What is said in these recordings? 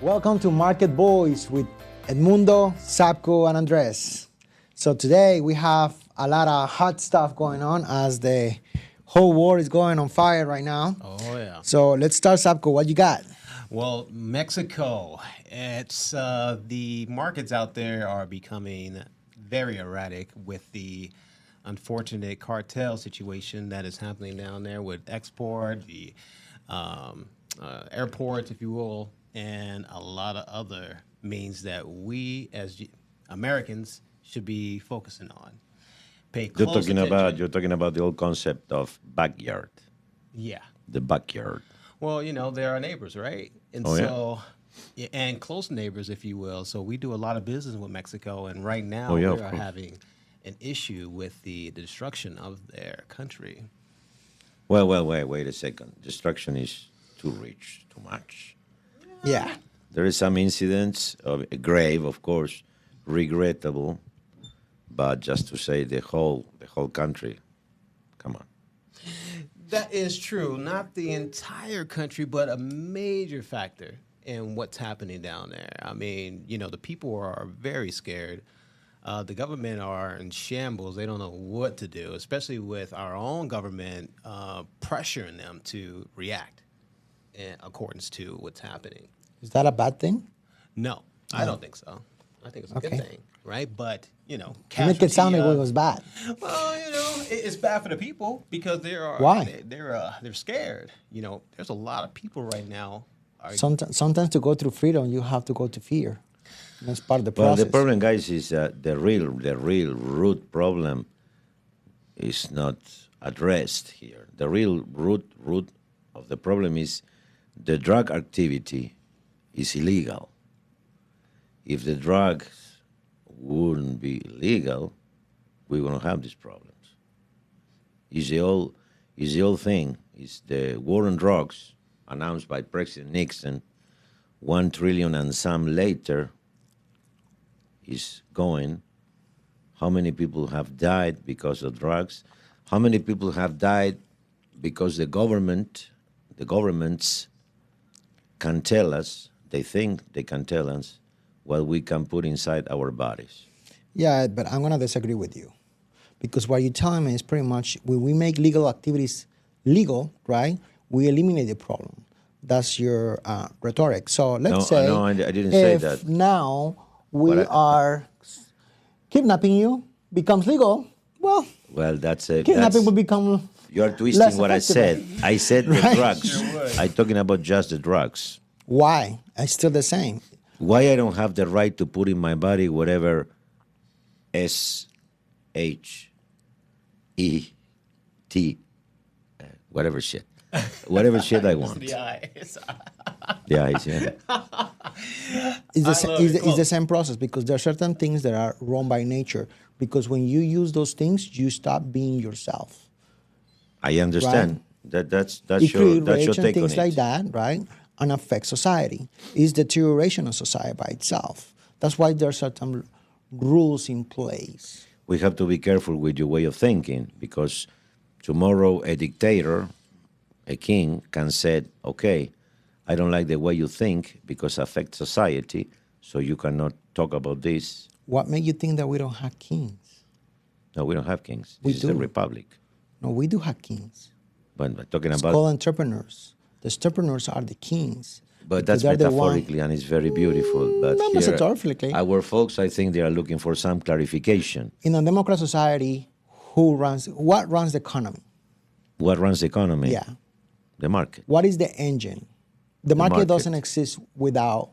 Welcome to Market Boys with Edmundo, Xzabko, and Andres. So today we have a lot of hot stuff going on as the whole world is going on fire right now. Oh, yeah. So let's start, Xzabko. What you got? Well, Mexico, it's the markets out there are becoming very erratic with the unfortunate cartel situation that is happening down there with export, the airports, if you will, and a lot of other means that we as Americans should be focusing on. Pay close attention. You're talking about the old concept of backyard, Yeah. the backyard. Well, they're our neighbors, right? And yeah, and close neighbors, if you will. So we do a lot of business with Mexico, and right now we are having an issue with the destruction of their country. Well, wait a second. Destruction is too rich, too much. Yeah. There is some incidents of grave, of course, regrettable, but just to say the whole country, come on. That is true. Not the entire country, but a major factor in what's happening down there. I mean, the people are very scared. The government are in shambles. They don't know what to do, especially with our own government pressuring them to react in accordance to what's happening. Is that a bad thing? No, I don't think so. I think it's a good thing, right? But, You make it sound like it was bad. Well, it's bad for the people because Why? They're scared. There's a lot of people right now. Sometimes to go through freedom, you have to go to fear. That's part of the process. Well, the problem, guys, is the real root problem is not addressed here. The real root of the problem is the drug activity is illegal. If the drugs wouldn't be illegal, we wouldn't have these problems. Is the old thing. Is the war on drugs announced by President Nixon, $1 trillion and some later is going. How many people have died because of drugs? How many people have died because the governments can tell us, they think they can tell us what we can put inside our bodies. Yeah, but I'm going to disagree with you. Because what you're telling me is pretty much when we make legal activities legal, right, we eliminate the problem. That's your rhetoric. So let's say I didn't say that. If now we are kidnapping you becomes legal, well, that's kidnapping will become you are twisting what I said. I said the Right? drugs. I'm talking about just the drugs. Why? It's still the same. Why I don't have the right to put in my body whatever SHET, whatever shit. Whatever shit I want. The eyes. The eyes, yeah. It's the same process because there are certain things that are wrong by nature. Because when you use those things, you stop being yourself. I understand. Right? That's It your creates take on things it. like that, right? And affect society. It's deterioration of society by itself. That's why there are certain rules in place. We have to be careful with your way of thinking because tomorrow a dictator, a king, can say, okay, I don't like the way you think because it affects society, so you cannot talk about this. What made you think that we don't have kings? No, we don't have kings. We This do. is a republic. No, we do have kings. But we're talking It's about... called entrepreneurs. The entrepreneurs are the kings. But because that's they're the one- metaphorically and it's very beautiful. But Not here, metaphorically. our folks, I think they are looking for some clarification. In a democratic society, what runs the economy? What runs the economy? Yeah. The market. What is the engine? The market market. doesn't exist without...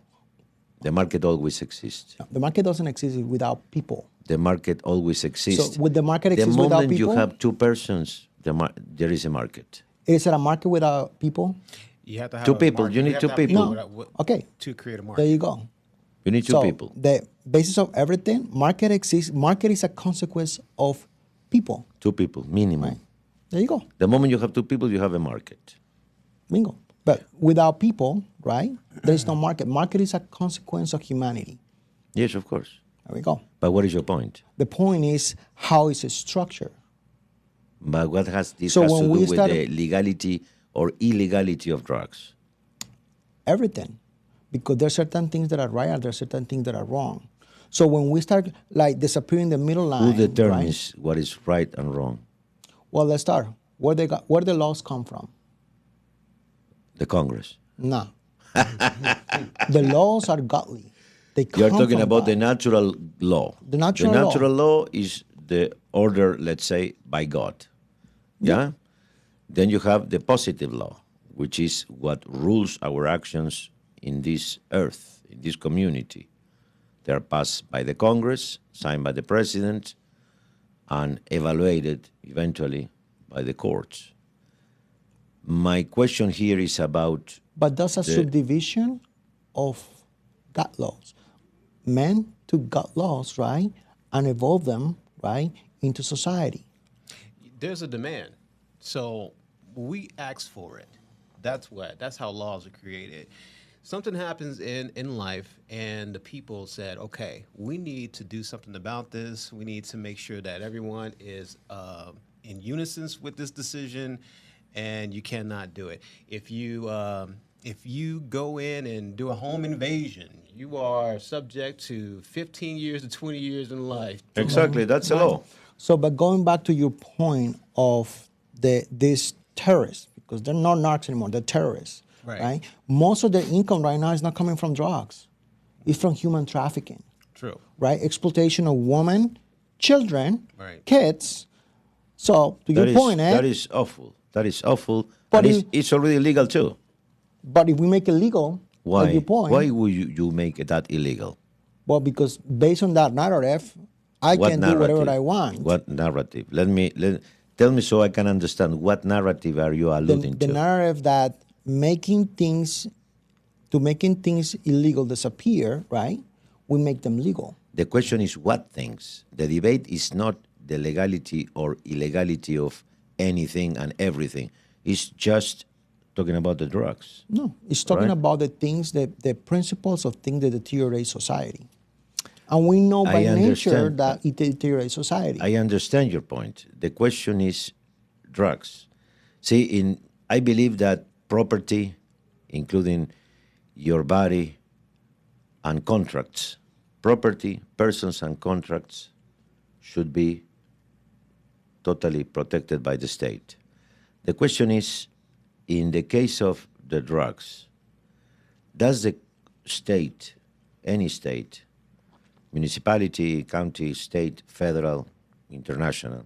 The market always exists. The market doesn't exist without people. The market always exists. So would the market The exist without moment people? you have two persons, there is a market. Is it a market without people? You have to have Two a people. market. You need have two to have people. Okay. To create a market. There you go. You need two So people. the basis of everything, market exists. Market is a consequence of people. Two people, minimum. Right. There you go. The moment you have two people, you have a market. Bingo. But without people, right, there is no market. Market is a consequence of humanity. Yes, of course. There we go. But what is your point? The point is how is it structured? But what has this So has when to do we with started- the legality or illegality of drugs? Everything. because there's certain things that are right and there's certain things that are wrong. So when we start like disappearing the middle line, Who determines right? what is right and wrong? Well, let's start. Where the laws come from? The Congress. No. The laws are godly. They come You're talking from about God. the natural law. The natural law is the order, let's say, by God. Yeah? Then you have the positive law, which is what rules our actions in this earth, in this community. They are passed by the Congress, signed by the president, and evaluated eventually by the courts. My question here is about But that's a subdivision of God laws. Men took God laws, right, and evolved them, right, into society. There's a demand. So we ask for it. That's how laws are created. Something happens in life and the people said, okay, we need to do something about this. We need to make sure that everyone is in unison with this decision, and you cannot do it. If you go in and do a home invasion, you are subject to 15 years to 20 years in life. exactly, that's the law. So, but going back to your point of these terrorists, because they're not narcs anymore, they're terrorists, right? Most of their income right now is not coming from drugs. It's from human trafficking, True. right? Exploitation of women, children, Right. kids. So, to your point, that is awful. That is awful. But And it's already illegal too. but if we make it legal, Why? like your point, Why would you make that illegal? well, because based on that narrative, I What can narrative? do whatever I want. What narrative? Tell me so I can understand. What narrative are you alluding The to? narrative that making things illegal disappear, right? We make them legal. The question is what things? The debate is not the legality or illegality of anything and everything. It's just talking about the drugs. No, it's talking Right. about the things, the principles of things that deteriorate society. And we know by I nature understand. that it deteriorates society. I understand your point. The question is drugs. See, I believe that property, including your body and contracts, property, persons, and contracts should be totally protected by the state. The question is, in the case of the drugs, does the state, any state, municipality, county, state, federal, international,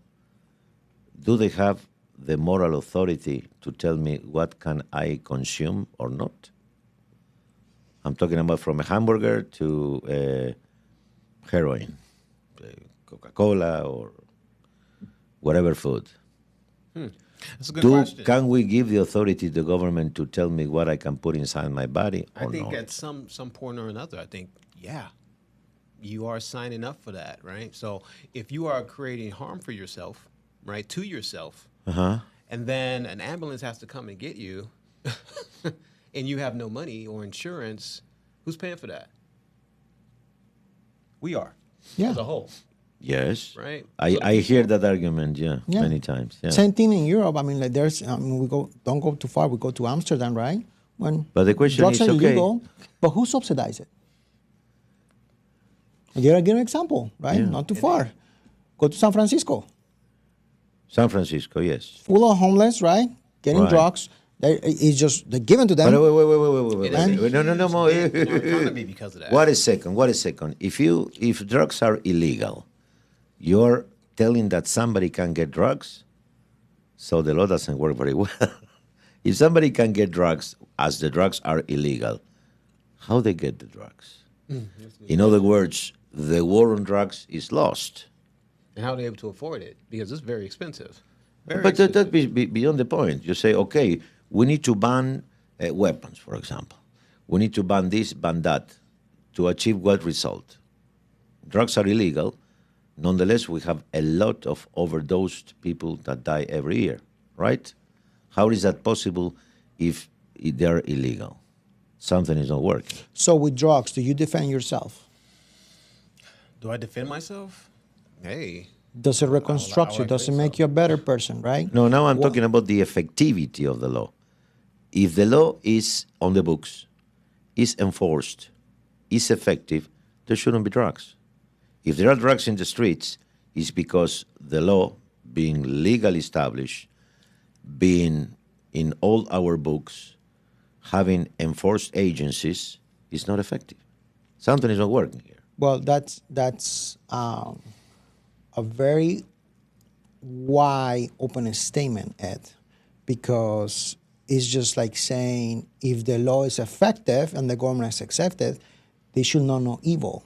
do they have the moral authority to tell me what can I consume or not? I'm talking about from a hamburger to heroin, Coca-Cola, or whatever food. That's a good question. Can we give the authority to the government to tell me what I can put inside my body I or think not? at some point or another, I think, yeah, you are signing up for that, right? So if you are creating harm for yourself, right, to yourself, and then an ambulance has to come and get you, and you have no money or insurance, who's paying for that? We are, Yeah. as a whole, Yes. right? I hear that argument, Yeah. many times. Yeah. Same thing in Europe. I mean, like don't go too far. We go to Amsterdam, right? When But the question drugs is, are okay. illegal, but who subsidizes it? I'll give an example, right? Yeah. Not too far. Go to San Francisco, San Francisco, yes. full of homeless, right? Getting Right. drugs. It's just they're given to them. But wait. It is a No, huge dent in our economy because of that. What a second. If drugs are illegal, you're telling that somebody can get drugs, so the law doesn't work very well. If somebody can get drugs as the drugs are illegal, how they get the drugs? In other words, the war on drugs is lost. And how are they able to afford it? Because it's very expensive. Very But expensive. that be beyond the point. You say, okay, we need to ban weapons, for example. We need to ban this, ban that, to achieve what result? Drugs are illegal. Nonetheless, we have a lot of overdosed people that die every year, right? How is that possible if they're illegal? Something is not working. So with drugs, do you defend yourself? Do I defend myself? Hey, Does it reconstruct you? like Does it think make so. you a better person, right? No, now I'm Well- talking about the effectivity of the law. If the law is on the books is enforced, is effective, there shouldn't be drugs. If there are drugs in the streets, it's because the law, being legally established, being in all our books, having enforced agencies, is not effective. Something is not working here. Well, that's a very wide open statement, Ed, because it's just like saying if the law is effective and the government is accepted, they should not know evil.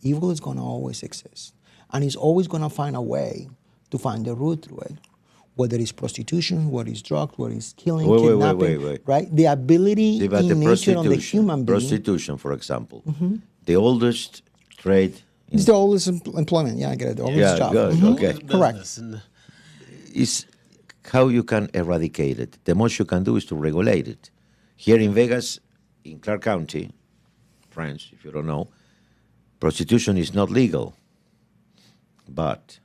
Evil is going to always exist. And it's always going to find a way to find the root through it. Whether it's prostitution, whether it's drugs, whether it's killing, kidnapping, wait. right? The ability About in the nature on the prostitution, human being. prostitution, for example, the oldest trade. It's the oldest employment. Yeah, I get it. The oldest job. Good. Okay. Correct. Business and- Is how you can eradicate it. The most you can do is to regulate it. Here in Vegas, in Clark County, France, if you don't know, prostitution is not legal. But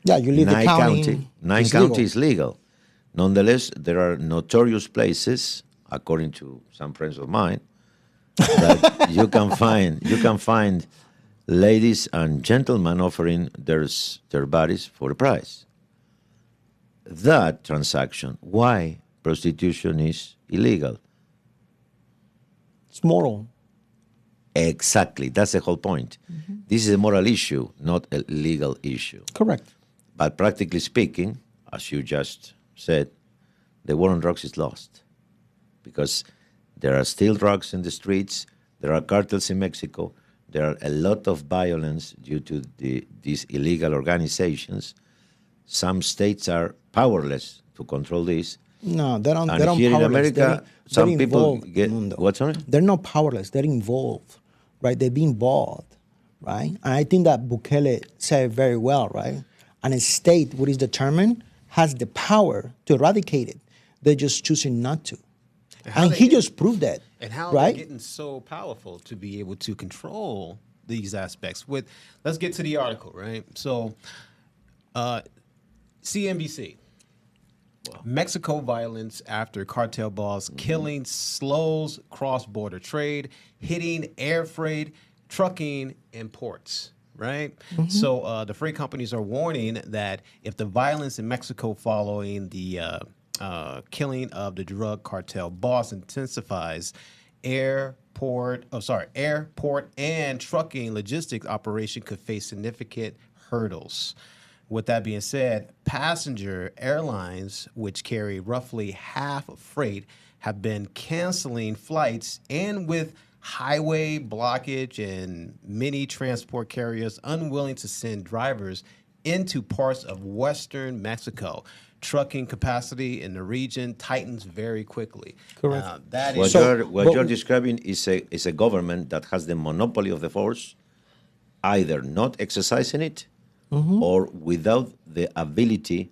Yeah, you leave the Nye county. Nye it's County legal. is legal. Nonetheless, there are notorious places, according to some friends of mine, that you can find ladies and gentlemen offering their bodies for a price. That transaction, why prostitution is illegal? It's moral. Exactly, that's the whole point. This is a moral issue, not a legal issue. Correct. But practically speaking, as you just said, the war on drugs is lost because there are still drugs in the streets. There are cartels in Mexico. There are a lot of violence due to these illegal organizations. Some states are powerless to control this. No, they don't. And They don't here in powerless. America, They're some people involved, get Mundo. what's on it? They're not powerless. They're involved, right? They're being bought, right? And I think that Bukele said it very well, right? And a state what is determined has the power to eradicate it. They're just choosing not to. how And they he get- just proved that, And how right? they're getting so powerful to be able to control these aspects. Let's get to the article, right? So, CNBC. Mexico violence after cartel boss killing slows cross-border trade, hitting air freight, trucking, and ports. Right. So the freight companies are warning that if the violence in Mexico following the killing of the drug cartel boss intensifies, airport and trucking logistics operation could face significant hurdles. With that being said, passenger airlines, which carry roughly half of freight, have been canceling flights, and with highway blockage and many transport carriers unwilling to send drivers into parts of western Mexico, trucking capacity in the region tightens very quickly. Correct. That What is you're describing is a government that has the monopoly of the force, either not exercising it or without the ability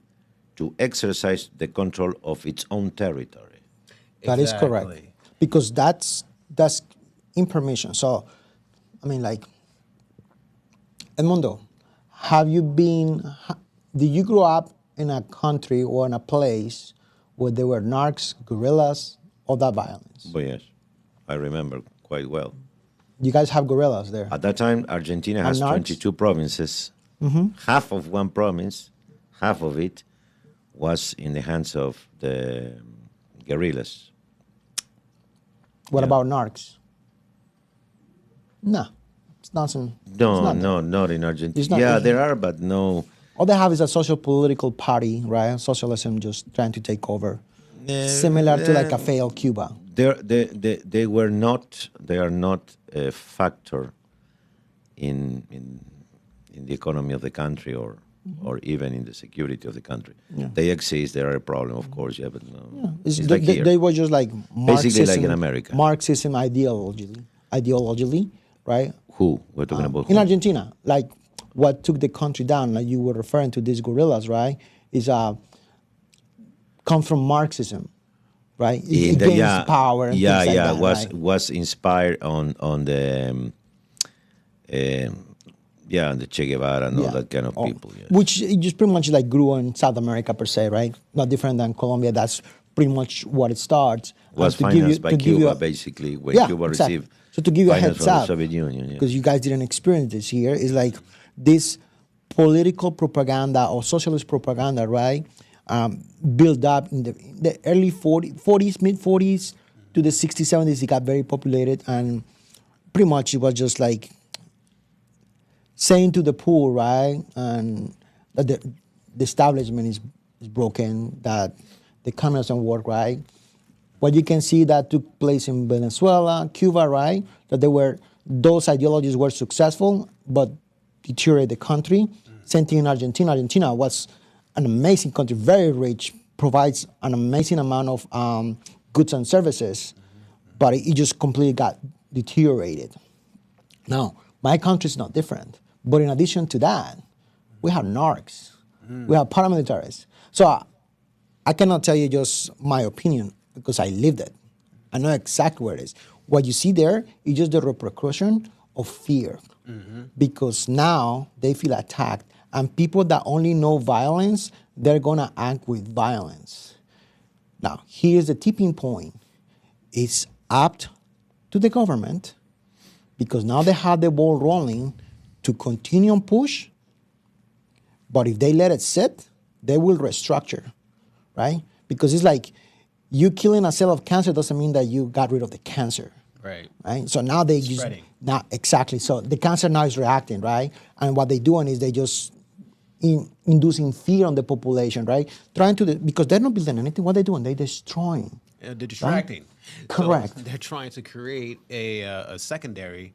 to exercise the control of its own territory. That is correct. Exactly. Because that's information. So, I mean, like, Edmundo, did you grow up in a country or in a place where there were narcs, guerrillas, all that violence? But yes, I remember quite well. You guys have guerrillas there. At that time, Argentina has narcs? 22 provinces. Half of one province, half of it was in the hands of the guerrillas. What about narcs? No, it's nothing. No, not in Argentina. It's not- Yeah, there are, but no. All they have is a social political party, right? Socialism just trying to take over. Similar to like a failed Cuba. They are not a factor in the economy of the country or even in the security of the country. Yeah. They exist. They are a problem, of course. Yeah, but no. Yeah. It's like here. They were just like Marxism, Basically like in America. Marxism ideologically, right? Who? We're talking about In who? Argentina, like what took the country down, like you were referring to these guerrillas, right? Is come from Marxism, right? Against power and things like that, right? Was inspired on the the Che Guevara and all that kind of people. Yeah. Which it just pretty much like grew in South America per se, right? Not different than Colombia. That's pretty much what it starts. Was to give you, financed by to give you Cuba, a- basically, when yeah, Cuba exactly. received So to give you a finance heads from the up, Soviet Union. Yeah. because you guys didn't experience this here, is like this political propaganda or socialist propaganda, right? Built up in the early 40s, mid 40s to the 60s, 70s. It got very populated, and pretty much it was just like saying to the poor, right, and that the establishment is broken, that the economy doesn't work, right. What you can see that took place in Venezuela, Cuba, right, that those ideologies were successful, but deteriorated the country. Same thing in Argentina. Argentina was an amazing country, very rich, provides an amazing amount of goods and services, but it just completely got deteriorated. Now, my country is not different. But in addition to that, we have narcs. We have paramilitaries. So I cannot tell you just my opinion because I lived it. I know exactly where it is. What you see there is just the repercussion of fear. Because now they feel attacked. And people that only know violence, they're going to act with violence. Now, here's the tipping point. It's up to the government, because now they have the ball rolling, to continue and push. But if they let it sit, they will restructure, right? Because it's like you killing a cell of cancer doesn't mean that you got rid of the cancer. Right. So now they Spreading. not exactly. So the cancer now is reacting, right? And what they're doing is they just inducing fear on the population, right? Because they're not building anything. What they're doing, they're destroying. They're distracting. Correct. So they're trying to create a secondary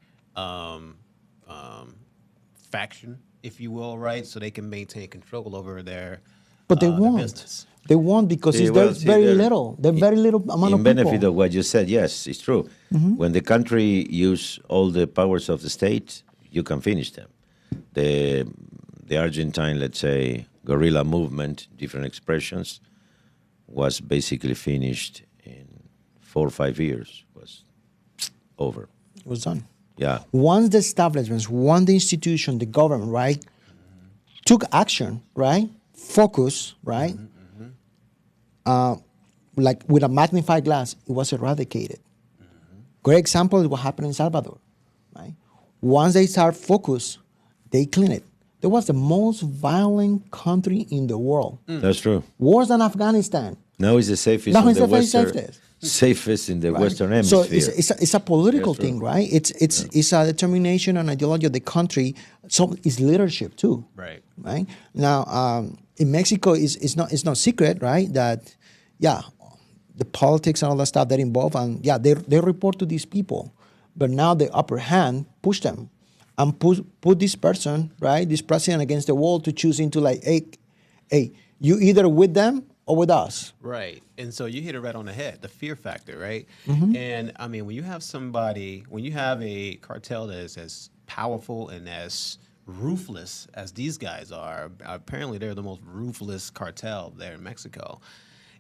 faction, if you will, right? So they can maintain control over their But they their won't. business. They won't because there's very little. There's very little amount In of people. benefit of what you said, yes, it's true. When the country use all the powers of the state, you can finish them. The Argentine, let's say, guerrilla movement, different expressions, was basically finished in 4 or 5 years. Was over. It was done. Yeah. Once the establishments, once the institution, the government, right, took action, right, focus, right, like with a magnified glass, it was eradicated. Great example is what happened in Salvador, right? Once they start focus, they clean it. It was the most violent country in the world. That's true. Worse than Afghanistan. Now it's the safest Now in it's the the very Western, safest. safest in the Right? Western So Hemisphere. it's a political That's true. thing, right? It's a determination and ideology of the country. So it's leadership too, Right. Right now, in Mexico, it's not secret, right? That the politics and all that stuff they're involved, and they report to these people, but now the upper hand push them and put this person, right, this president against the wall to choose into like, hey, you either with them or with us. Right. And so you hit it right on the head, the fear factor, right? Mm-hmm. And I mean, when you have a cartel that is as powerful and as ruthless as these guys are, apparently they're the most ruthless cartel there in Mexico.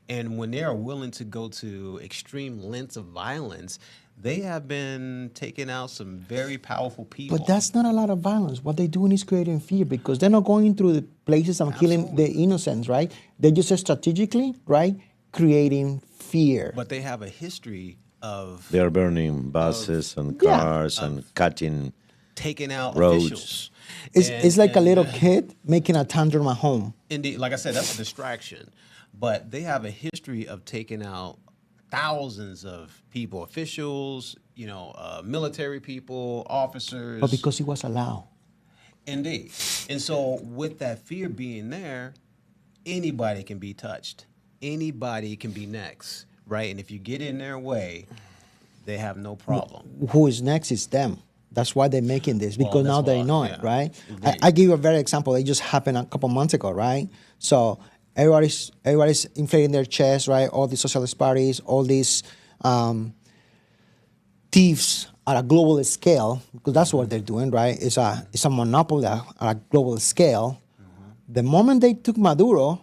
And when they are willing to go to extreme lengths of violence, they have been taking out some very powerful people. But that's not a lot of violence. What they're doing is creating fear because they're not going through the places and killing the innocents, right? They're just strategically, right, creating fear. But they have a history of They are burning buses and cars and cutting taking out roads. officials. It's like a little kid making a tantrum at home. Indeed, like I said, that's a distraction. But they have a history of taking out thousands of people, officials, military people, officers. But because it was allowed. Indeed. And so with that fear being there, anybody can be touched. Anybody can be next, right? And if you get in their way, they have no problem. Who is next is them. That's why they're making this, because that's now they why, know yeah. it, right? Indeed. I give you a very example. It just happened a couple months ago, right? So everybody's inflating their chest, right? All these socialist parties, all these thieves at a global scale, because that's what they're doing, right? It's a monopoly at a global scale. The moment they took Maduro,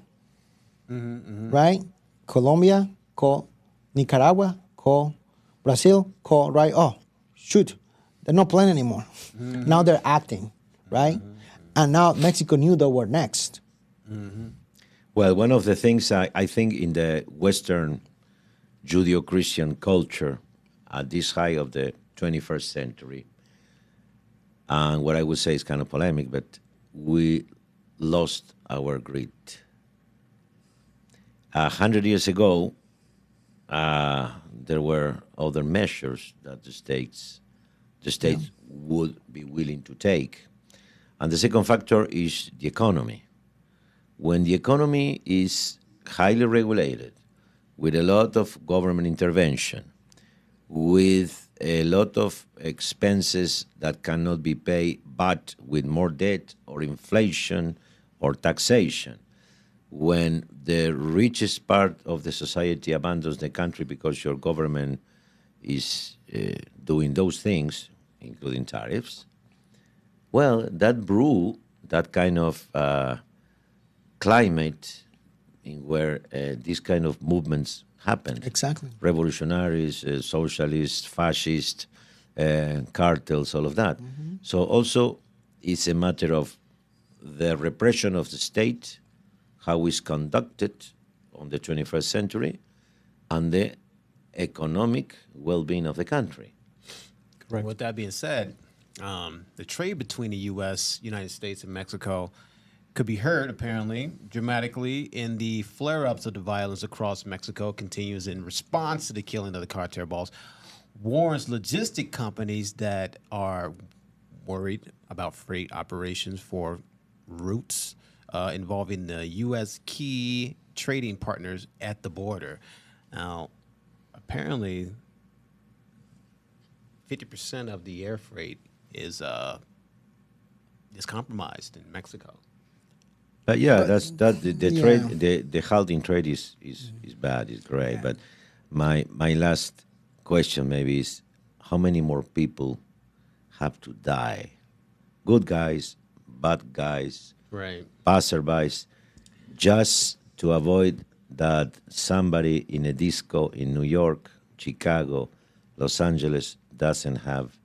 right? Colombia, call Nicaragua, call Brazil, call, right? Oh, shoot, they're not playing anymore. Now they're acting, right? And now Mexico knew they were next. Well, one of the things I think in the Western Judeo-Christian culture at this high of the 21st century. And what I would say is kind of polemic, but we lost our grit. 100 years ago, there were other measures that the states would be willing to take. And the second factor is the economy. When the economy is highly regulated, with a lot of government intervention, with a lot of expenses that cannot be paid, but with more debt or inflation or taxation, when the richest part of the society abandons the country because your government is doing those things, including tariffs, well, that kind of climate in where these kind of movements happen. Exactly. Revolutionaries, socialists, fascists, cartels, all of that. So also it's a matter of the repression of the state, how it's conducted on the 21st century, and the economic well-being of the country. Correct. With that being said, the trade between the U.S., United States, and Mexico could be hurt, apparently, dramatically in the flare-ups of the violence across Mexico continues in response to the killing of the cartel boss, warns logistic companies that are worried about freight operations for routes involving the U.S. key trading partners at the border. Now, apparently, 50% of the air freight is compromised in Mexico. But yeah, the yeah. trade, the halting trade is bad, is great. But my last question maybe is, how many more people have to die? Good guys, bad guys, Right. passerbys, just to avoid that somebody in a disco in New York, Chicago, Los Angeles doesn't have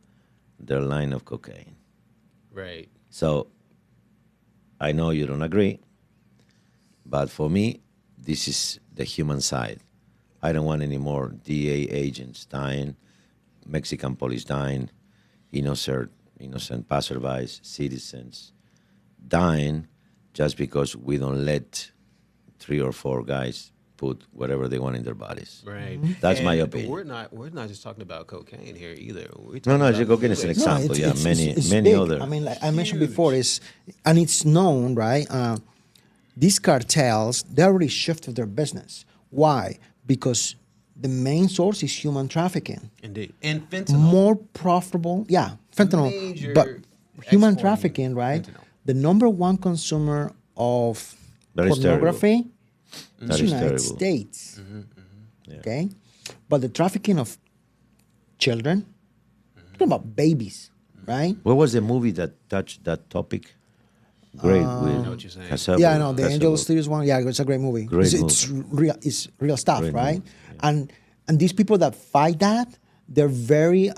their line of cocaine. Right. So I know you don't agree, but for me, this is the human side. I don't want any more DA agents dying, Mexican police dying, innocent passerbys, citizens dying just because we don't let 3 or 4 guys put whatever they want in their bodies. Right. That's my And opinion. We're not just talking about cocaine here either. We're No, talking no, about cocaine is an fluids. example. it's Many big. other. I mean, like I mentioned Huge. before, and it's known, right? These cartels, they already shifted their business. Why? Because the main source is human trafficking. Indeed. And fentanyl. More profitable, fentanyl, Major but human exporting trafficking, right? fentanyl. The number one consumer of That is terrible. pornography That is is United terrible. States. Yeah. Okay, but the trafficking of children, talking about babies, right? What was the movie that touched that topic? Great with I know what you're saying. Xzabko. Yeah, I know the Xzabko. Angel Studios one. Yeah, it's a great movie. Great It's real. It's real stuff, Great right? movie, yeah. And these people that fight that, they're very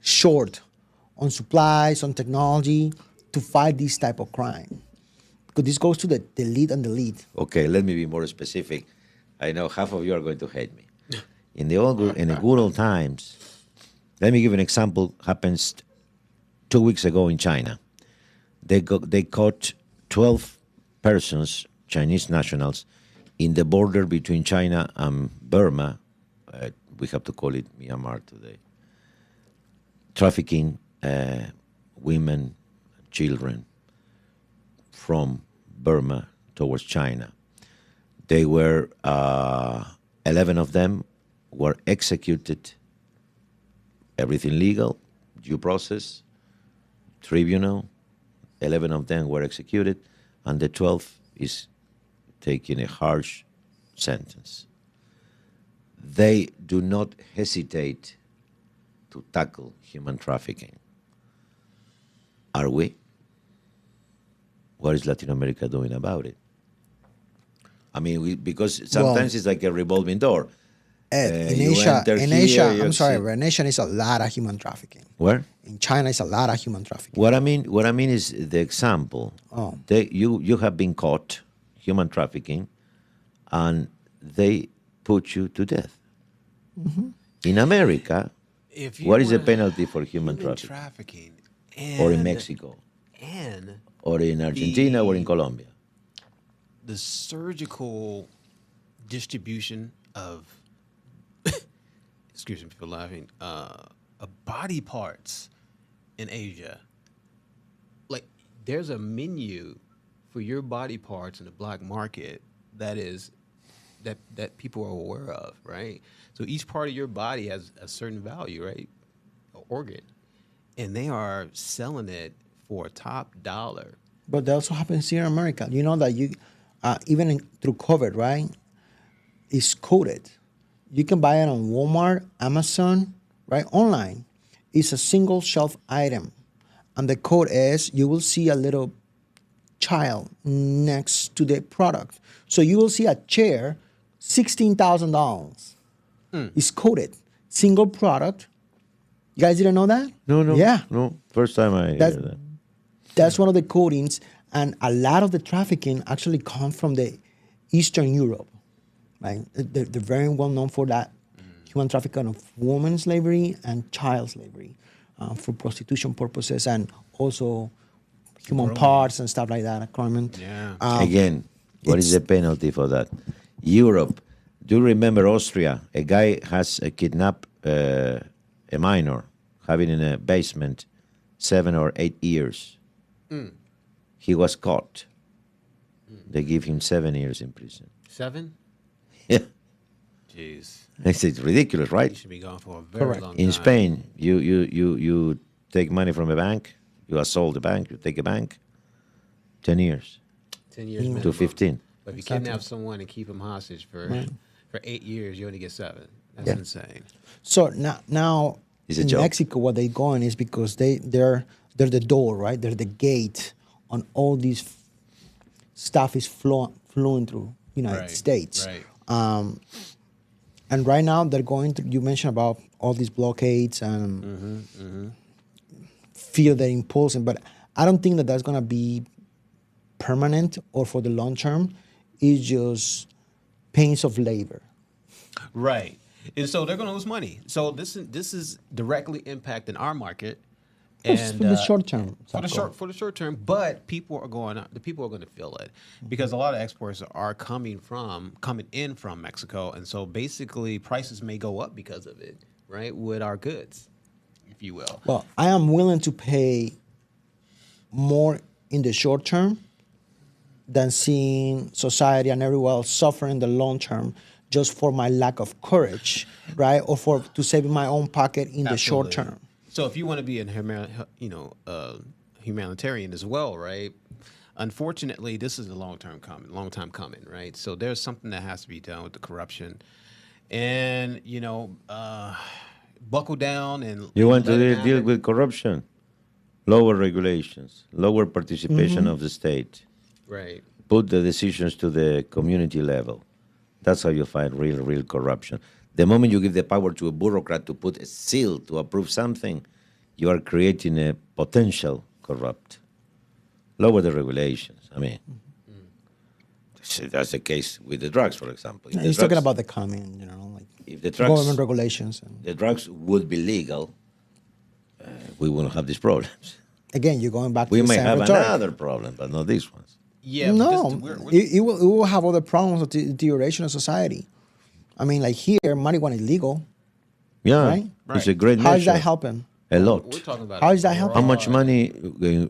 short on supplies, on technology to fight this type of crime. Because this goes to the lead and the lead. Okay, let me be more specific. I know half of you are going to hate me. In the good old times, let me give an example. Happens 2 weeks ago in China. They caught 12 persons, Chinese nationals, in the border between China and Burma. We have to call it Myanmar today. Trafficking women, children from Burma towards China. They were 11 of them were executed. Everything legal, due process, tribunal. 11 of them were executed, and the 12th is taking a harsh sentence. They do not hesitate to tackle human trafficking. Are we? What is Latin America doing about it? I mean, because sometimes it's like a revolving door. Ed, in you Asia, enter in here, Asia, you I'm sorry, exit. but in Asia is a lot of human trafficking. Where? In China, it's a lot of human trafficking. What I mean is the example. Oh. You have been caught human trafficking, and they put you to death. In America, If you what is the wanna- penalty for human trafficking? trafficking Or in and- Mexico, and or in Argentina, or in Colombia? the surgical distribution of excuse me for laughing of body parts in Asia. Like there's a menu for your body parts in the black market that is that people are aware of, right? So each part of your body has a certain value, right? An organ. And they are selling it for top dollar. But that also happens here in America. You know that you, through COVID, right? It's coded. You can buy it on Walmart, Amazon, right? Online. It's a single shelf item. And the code is you will see a little child next to the product. So you will see a chair, $16,000. It's coded. Single product. You guys didn't know that? No. Yeah. No. First time I hear that. That's one of the codings, and a lot of the trafficking actually comes from the Eastern Europe. Right? They're very well known for that human trafficking of woman slavery and child slavery for prostitution purposes, and also human parts and stuff like that, employment. Yeah. Again, what is the penalty for that? Europe. Do you remember Austria? A guy has kidnapped a minor, having in a basement 7 or 8 years. He was caught. They give him 7 years in prison. 7? Yeah, Jeez. it's ridiculous, You right? should be gone for a very Correct. long time. In Spain, you take money from a bank, you assault the bank, you take a bank, 10 years 10 years to minimum. 15. But if you Exactly. kidnap someone and keep them hostage for 8 years, you only get 7. That's Yeah. insane. So now It's a in joke. Mexico, what they're going is because they're the door, right? They're the gate on all these stuff is flowing through United Right, States. right. And right now they're going through, you mentioned about all these blockades and fear they're imposing, but I don't think that that's going to be permanent or for the long term. It's just pains of labor. Right. And so they're going to lose money. So this is directly impacting our market. Just for the short term. For the Xzabko. short term, but the people are going to feel it because a lot of exports are coming in from Mexico, and so basically prices may go up because of it, right? With our goods, if you will. Well, I am willing to pay more in the short term than seeing society and everyone else suffer in the long term just for my lack of courage, right? Or to save my own pocket in the short Absolutely. term. So if you want to be humanitarian as well, right? Unfortunately, this is a long time coming, right? So there's something that has to be done with the corruption, and buckle down and You want let it to deal happen. with corruption? Lower regulations, lower participation of the state. Right. Put the decisions to the community level. That's how you fight real corruption. The moment you give the power to a bureaucrat to put a seal to approve something, you are creating a potential corrupt. Lower the regulations. I mean, that's the case with the drugs, for example. If the He's talking drugs- about the coming, like if the drugs, government regulations. And the drugs would be legal, we wouldn't have these problems. again, you're going back to We the may same have rhetoric. another problem, but not these ones. Yeah. but No, this- we're- it will have other problems of deterioration of society. I mean, like here, marijuana is legal, Yeah, right? it's a great How is measure. that helping? A lot. We're talking about How is that helping? How much money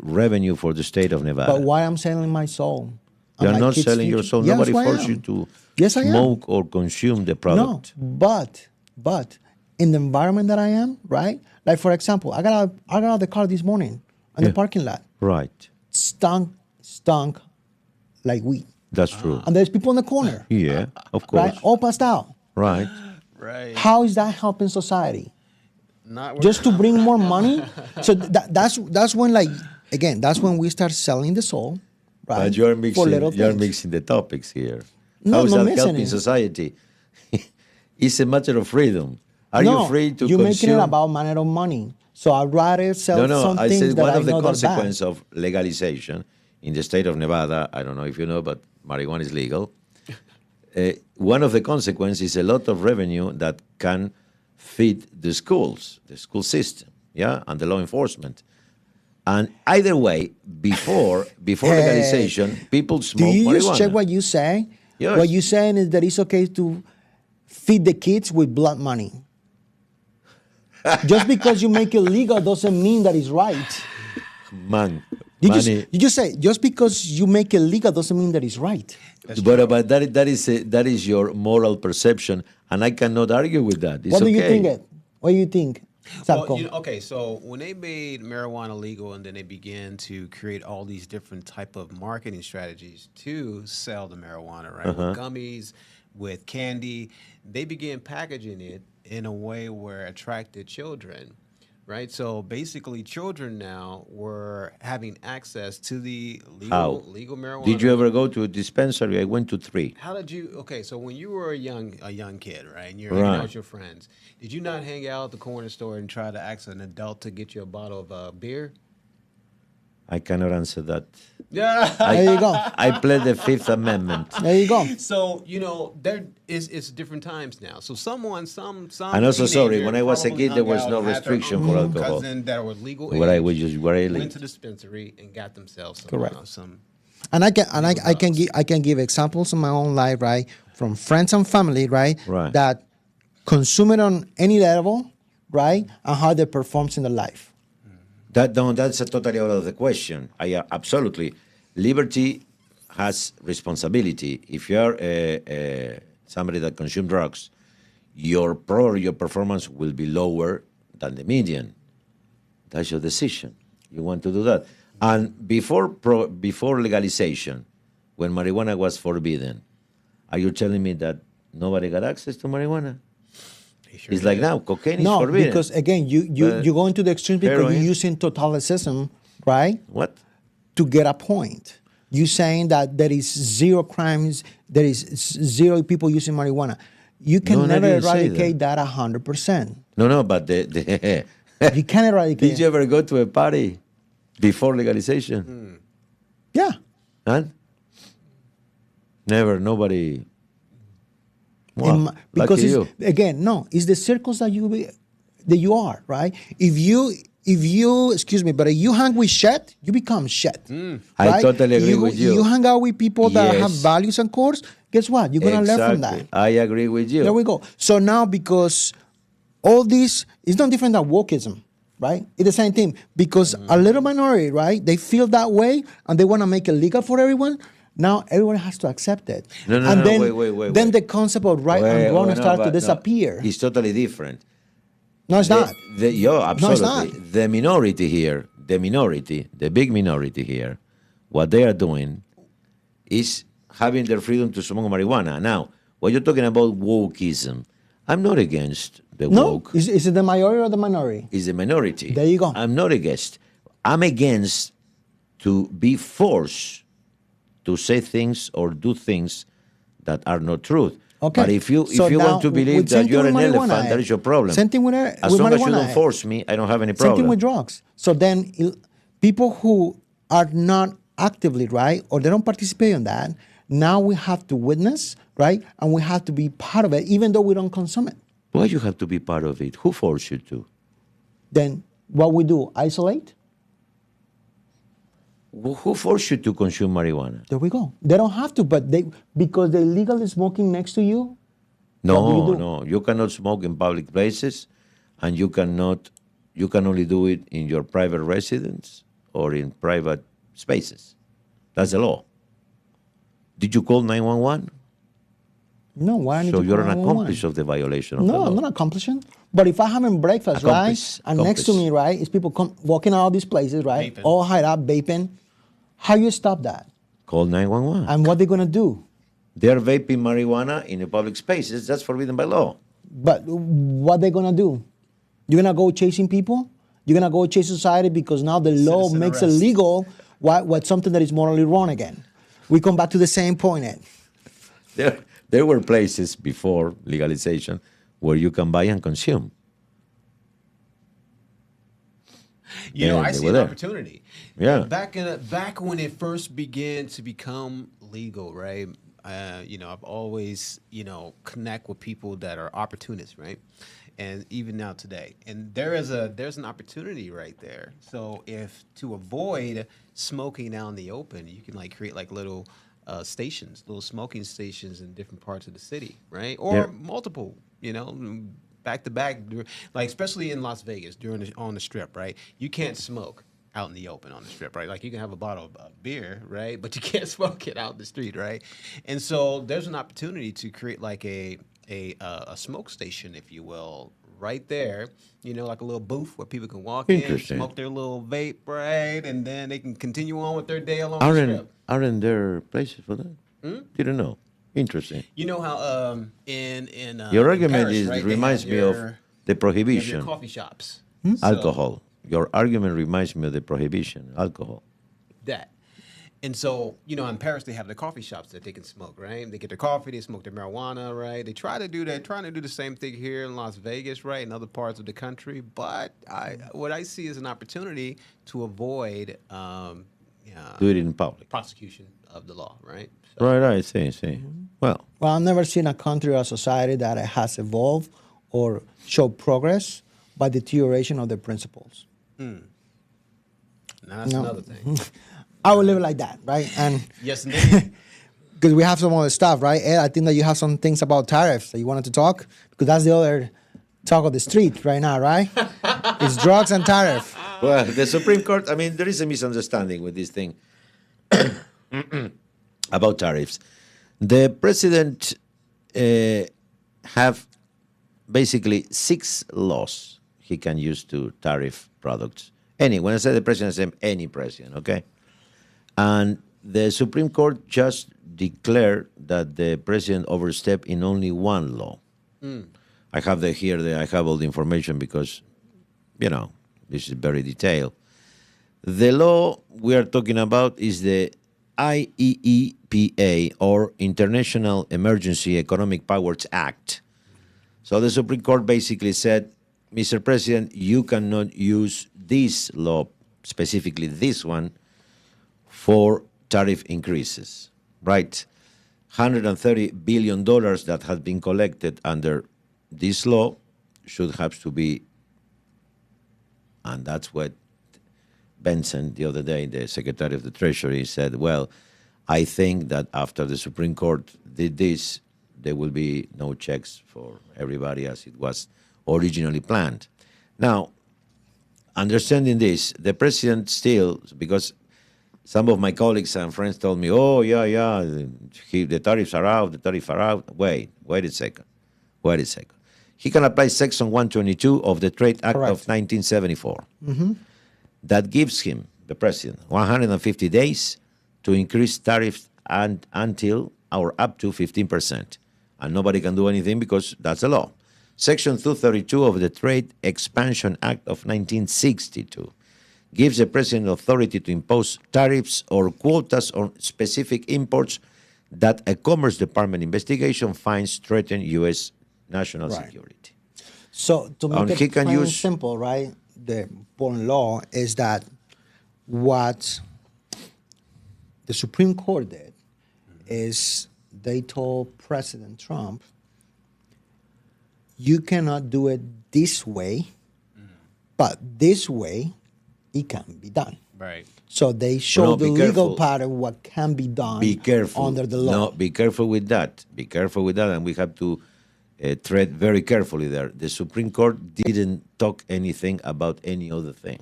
revenue for the state of Nevada? But why I'm selling my soul? You And are my not kids' selling your future? soul. Yes, Nobody I forced you am. to Yes, I am. smoke or consume the product. No, but in the environment that I am, right? Like for example, I got out of the car this morning in the parking lot. Right. Stunk like weed. That's true. And there's people in the corner, Yeah, of course. right? All passed out. Right. right. How is that helping society? Not Just to bring more money? So that's when, like, again, that's when we start selling the soul, right? But you're for little things. mixing the topics here. No, How is I'm not that mixing helping it. society? It's a matter of freedom. Are no, you free to you're consume? making it about matter of money. So I'd rather sell some I things said that one I of the know that are bad. consequences of legalization in the state of Nevada, I don't know if you know, but marijuana is legal. one of the consequences is a lot of revenue that can feed the schools, the school system, yeah, and the law enforcement. And either way, before legalization, people Do smoke you marijuana. just check what you say? Yes. What you're saying is that it's okay to feed the kids with blood money. Just because you make it legal doesn't mean that it's right. Man, You money. just say just because you make it legal doesn't mean that it's right. But that is your moral perception, and I cannot argue with that. It's What do you okay. think? What do you think, Xzabko? Well, okay, so when they made marijuana legal and then they began to create all these different type of marketing strategies to sell the marijuana, right? With gummies, with candy, they began packaging it in a way where it attracted children, right? So basically, children now were having access to the How? legal marijuana. Did you ever go to a dispensary? I went to 3. How did you? Okay, so when you were a young kid, right, and you're Right. hanging out with your friends, did you not hang out at the corner store and try to ask an adult to get you a bottle of beer? I cannot answer that. Yeah. There you go. I pled the Fifth Amendment. There you go. So there is it's different times now. So some And also, sorry, teenager when I was a probably kid, there hung was out, no had their restriction uncle, for alcohol. cousin that were legal Where I age, was just where I went lived. to the dispensary and got themselves some, Correct. some. And I can give examples in my own life, right, from friends and family, right, Right. that consume it on any level, right, and how they performs in their life. That's a totally out of the question. I absolutely. Liberty has responsibility. If you are somebody that consumes drugs, your performance will be lower than the median. That's your decision. You want to do that. And before legalization, when marijuana was forbidden, are you telling me that nobody got access to marijuana? It's like now, cocaine is No, forbidden. because again, you go into the extreme because heroin? you're using totalicism, right, What? to get a point. You're saying that there is zero crimes, there is zero people using marijuana. You can No, I never didn't say eradicate that 100%. No, but the You can't eradicate. Did you ever go to a party before legalization? Yeah. Huh? Never. Nobody. Well, Because lucky it's, you. again, no, it's the circles that you are, right? If you excuse me, but if you hang with shit, you become shit. I right? totally agree with you. You hang out with people that have Yes. values and cores. Guess what? You're gonna learn from that. Exactly. I agree with you. There we go. So now, because all this is not different than wokeism, right? It's the same thing. Because a little minority, right? They feel that way and they want to make it legal for everyone. Now everyone has to accept it. No, and then, wait. Then the concept of right and wrong starts to disappear. It's totally different. No, it's not. Absolutely. not. The minority here, the big minority here, what they are doing is having their freedom to smoke marijuana. Now, when you're talking about wokeism, I'm not against the No, woke. is it the majority or the minority? It's the minority. There you go. I'm not against. I'm against to be forced to say things or do things that are not truth. Okay. But if you So now, want to believe with that same you're thing an with elephant, marijuana, that is your problem. Same thing with As with long as you marijuana, don't force me, I don't have any Same problem. thing with drugs. So then people who are not actively, right, or they don't participate in that, now we have to witness, right, and we have to be part of it, even though we don't consume it. Why you have to be part of it? Who forced you to? Then what we do, isolate? Who forced you to consume marijuana? There we go. They don't have to, but because they're legally smoking next to you. What do you do? No. You cannot smoke in public places, and you can only do it in your private residence or in private spaces. That's the law. Did you call 911? No, why? I need So to you're call an 911? accomplice of the violation of the No, law. I'm not accomplishing. But if I'm having breakfast, Accomplice, right, and next to accomplice. me, right, is people walking out of these places, right, Vaping. all high up, vaping. How you stop that? Call 911. And what they gonna do? They're vaping marijuana in the public spaces. That's forbidden by law. But what they gonna do? You're gonna go chasing people? You're gonna go chase society because now the law Citizen makes arrest. it legal. What's something that is morally wrong again? We come back to the same point, Ed. There were places before legalization where you can buy and consume. You know, Yeah, I they see were an there. opportunity. Yeah. Back when it first began to become legal, right? I've always, connect with people that are opportunists, right? And even now today, and there's an opportunity right there. So if to avoid smoking out in the open, you can like create like little stations, little smoking stations in different parts of the city, right? Or Yeah. multiple, back to back, like especially in Las Vegas on the strip, right? You can't smoke out in the open on the strip, right? Like you can have a bottle of beer, right? But you can't smoke it out in the street, right? And so there's an opportunity to create like a smoke station, if you will, right there. Like a little booth where people can walk in, Interesting. smoke their little vape, right, and then they can continue on with their day along the Aren't strip. aren't there places for that? Didn't know. Interesting. You know how in Your in argument Paris, is right? reminds me of the They have your prohibition coffee shops. alcohol. Your argument reminds me of the prohibition alcohol. That. And so, in Paris they have the coffee shops that they can smoke, right? They get their coffee, they smoke their marijuana, right? They try to do that, trying to do the same thing here in Las Vegas, right? In other parts of the country. But what I see is an opportunity to avoid Do it in public. prosecution of the law, right? So, Right. See. Well, Well, I've never seen a country or society that has evolved or showed progress by deterioration of their principles. now that's No. another thing. I would live it like that, right? And Yes, indeed. because we have some other stuff, right? Ed, I think that you have some things about tariffs that you wanted to talk, because that's the other talk of the street right now, right? It's drugs and tariff. well, the Supreme Court. I mean, there is a misunderstanding with this thing about tariffs. The president have basically 6 laws he can use to tariff products. When I say the president, I say any president, okay? And the Supreme Court just declared that the president overstepped in only one law. I have I have all the information because, this is very detailed. The law we are talking about is the IEEPA, or International Emergency Economic Powers Act. So the Supreme Court basically said, Mr. President, you cannot use this law, specifically this one, for tariff increases, right? $130 billion that has been collected under this law should have to be, and that's what Benson the other day, the Secretary of the Treasury, said, well, I think that after the Supreme Court did this, there will be no checks for everybody as it was originally planned. Now, understanding this, the president still, because some of my colleagues and friends told me, oh, yeah, the tariffs are out, Wait a second. He can apply Section 122 of the Trade Act Correct. of 1974. That gives him, the president, 150 days to increase tariffs until or up to 15%. And nobody can do anything because that's the law. Section 232 of the Trade Expansion Act of 1962 gives the president authority to impose tariffs or quotas on specific imports that a Commerce Department investigation finds threaten U.S. national Right. security. So to And make he it can plain and use- simple, right? The important law is that what the Supreme Court did is they told President Trump, you cannot do it this way, but this way it can be done. Right. So they show No, the be legal careful. part of what can be done Be careful. under the law. No, be careful with that. And we have to tread very carefully there. The Supreme Court didn't talk anything about any other thing.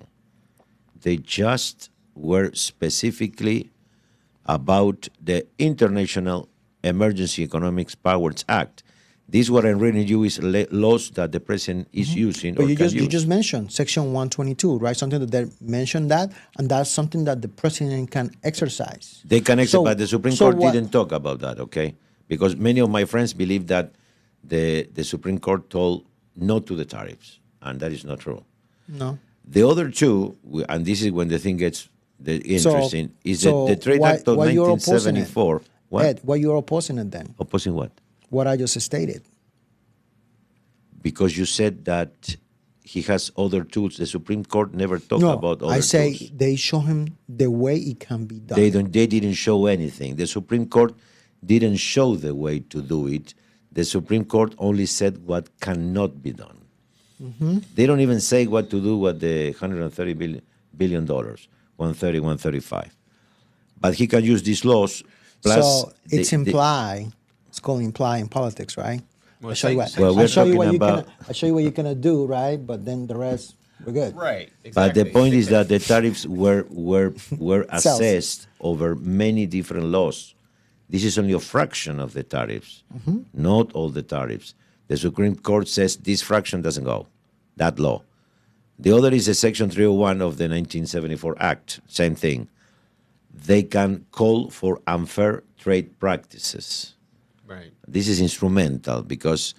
They just were specifically about the International Emergency Economic Powers Act. This what I'm reading you is laws that the president is using But or you can just use. you just mentioned Section 122, right? Something that they mentioned that, and that's something that the president can exercise. They can So- but the Supreme so Court what- didn't talk about that, okay? Because many of my friends believe that the Supreme Court told no to the tariffs, and that is not true. No. The other two, and this is when the thing gets interesting, is so the Trade why- Act of why you're opposing it? 1974. What? Ed, why you're opposing it then? Opposing what? What I just stated. Because you said that he has other tools. The Supreme Court never talked No, about other I say tools. they show him the way it can be done. They didn't show anything. The Supreme Court didn't show the way to do it. The Supreme Court only said what cannot be done. They don't even say what to do with the $130 billion, 130, 135. But he can use these laws. Plus, So it's imply. It's called imply in politics, right? Well, I'll show you what. say- Well, we're I'll show you what talking you can. about- I'll show you what you're gonna do, right? But then the rest, we're good. Right. But the Exactly. point is that the tariffs were Cells. assessed over many different laws. This is only a fraction of the tariffs, not all the tariffs. The Supreme Court says this fraction doesn't go, that law. The other is the Section 301 of the 1974 Act, same thing. They can call for unfair trade practices. Right. This is instrumental because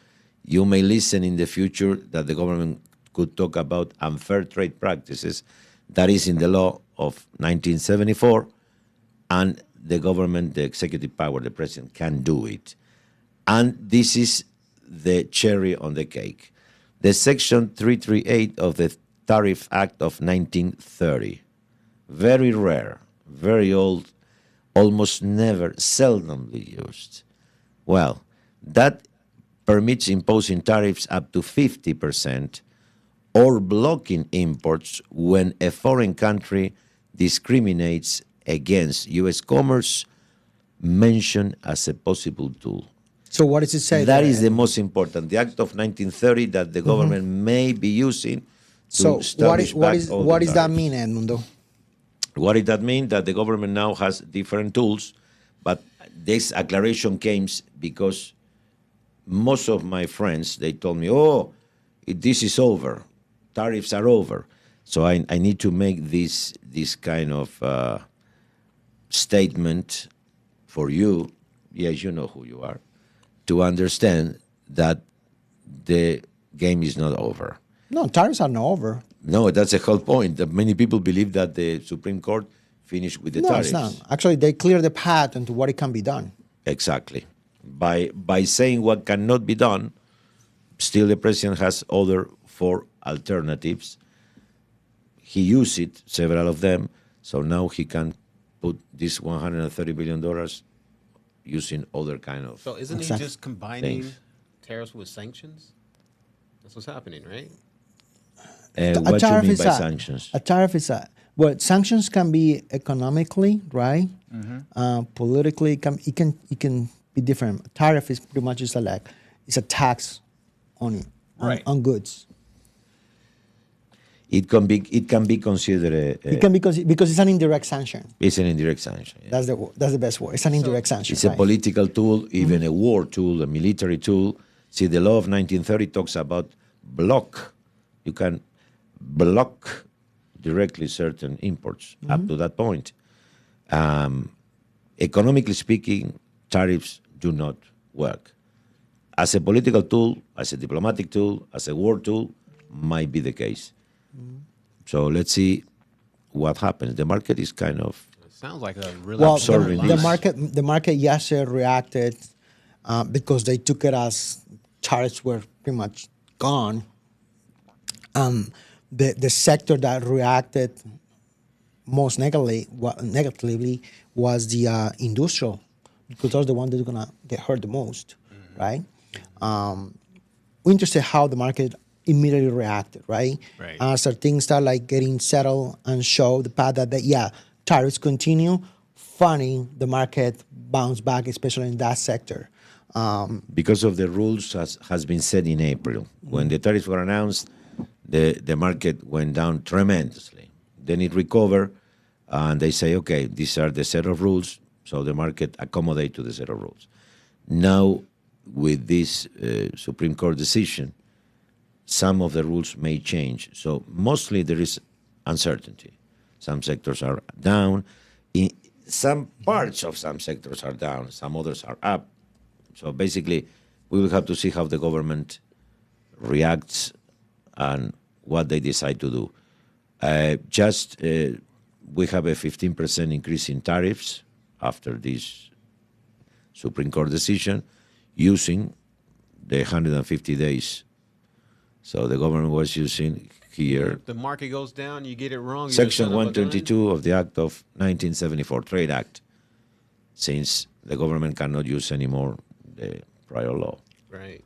you may listen in the future that the government could talk about unfair trade practices. That is in the law of 1974, and the government, the executive power, the president can do it. And this is the cherry on the cake. The Section 338 of the Tariff Act of 1930, very rare, very old, almost never, seldomly used. Well, that permits imposing tariffs up to 50% or blocking imports when a foreign country discriminates against U.S. commerce, mentioned as a possible tool. So what does it say? That there? is the most important. The Act of 1930 that the government may be using to So establish what back all what the does that tariffs. mean, Edmundo? What did that mean? That the government now has different tools, but this acceleration came because most of my friends, they told me, oh, this is over. Tariffs are over. So I need to make this kind of statement for you, yes, you know who you are, to understand that the game is not over. No, tariffs are not over. No, that's the whole point. That many people believe that the Supreme Court finished with the No, tariffs. it's not. Actually, they clear the path into what it can be done. Exactly. By saying what cannot be done, still the president has other 4 alternatives. He used it, several of them, so now he can put this $130 billion using other kind of... So isn't Exactly. he just combining Things. tariffs with sanctions? That's what's happening, right? what do you mean by sanctions? A tariff is well, sanctions can be economically, right? Politically, it can be different. A tariff is pretty much just like it's a tax on it, Right. on goods. It can be considered It can be because it's an indirect sanction. it's an indirect sanction. Yeah. That's the best word. It's an indirect sanction. It's a right? political tool, even a war tool, a military tool. See, the law of 1930 talks about block. You can block directly certain imports up to that point. Economically speaking, tariffs do not work. As a political tool, as a diplomatic tool, as a war tool, might be the case. So let's see what happens. The market is kind of It sounds like a really Well, absorbing the this. market yesterday reacted because they took it as tariffs were pretty much gone. The sector that reacted most negatively was the industrial, because those are the ones that are gonna get hurt the most, right? We're interested how the market immediately reacted, right? Right. So things start like getting settled and show the path that tariffs continue. Funny, the market bounced back, especially in that sector. because of the rules has been set in April. When the tariffs were announced, the market went down tremendously. Then it recovered, and they say, okay, these are the set of rules, so the market accommodate to the set of rules. Now, with this Supreme Court decision, some of the rules may change. So mostly there is uncertainty. Some sectors are down. In some parts of some sectors are down. Some others are up. So basically, we will have to see how the government reacts and what they decide to do. We have a 15% increase in tariffs after this Supreme Court decision using the 150 days. So the government was using here If the market goes down, you get it wrong. you're Section son of a gun. 122 of the Act of 1974, Trade Act. since the government cannot use anymore the prior law. Right.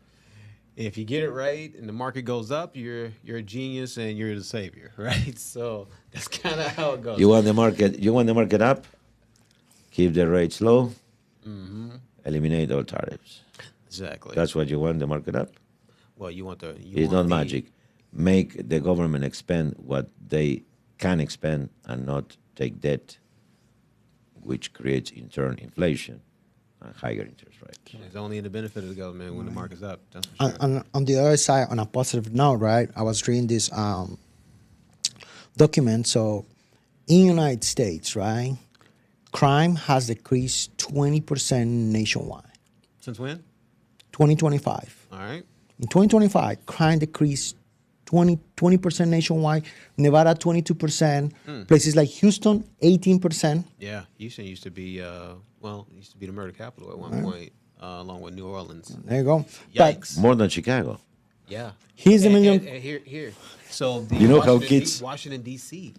If you get it right and the market goes up, you're a genius and you're the savior, right? So that's kind of how it goes. You want the market up, keep the rates low, eliminate all tariffs. Exactly. That's what you want, the market up. Well, you want the. It's not magic. Make the government expend what they can expend and not take debt, which creates in turn inflation and higher interest rates. It's only in the benefit of the government when the market's up. That's for sure. On the other side, on a positive note, right? I was reading this document. So, in the United States, right, crime has decreased 20% nationwide. Since when? 2025. All right. In 2025, crime decreased 20% nationwide. Nevada, 22%. Places like Houston, 18%. Yeah, Houston used to be used to be the murder capital at one point, along with New Orleans. There you go. Yikes. More than Chicago. Yeah. Here's the million. And here. So the You know how Washington, kids- Washington D.C. used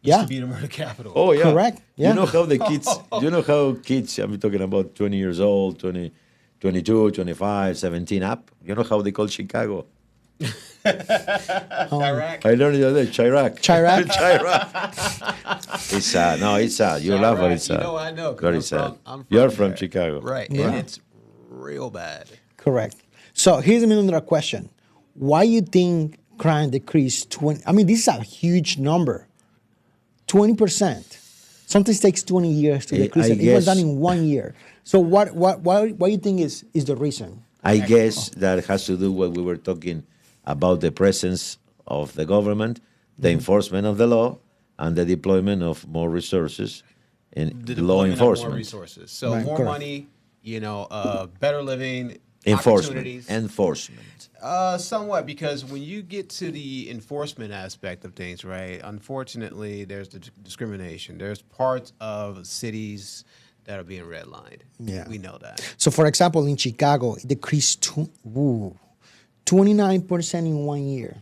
Yeah. to be the murder capital. Oh yeah, Correct, yeah. You know how the kids. You know how kids. I'm talking about 20 years old, 20, 22, 25, 17 up. You know how they call Chicago? Iraq. I learned the other day, Chirac. Chirac? It's sad. No, it's sad. You laugh, but it's sad. You know, I know. 'cause Very I'm sad. I'm You're from there. Chicago. Right. Yeah. And it's real bad. Correct. So here's a million dollar question. Why you think crime decreased 20? I mean, this is a huge number. 20%. Something takes 20 years to decrease I it. It was guess- done in 1 year. So why you think is the reason? I guess that has to do what we were talking about the presence of the government, the enforcement of the law, and the deployment of more resources in The law deployment of enforcement. More resources. So Right, more correct. money, better living, Enforcement. opportunities. Enforcement. Somewhat, because when you get to the enforcement aspect of things, right, unfortunately, there's the discrimination. There's parts of cities that are being redlined. Yeah. We know that. So for example, in Chicago, it decreased 29% in 1 year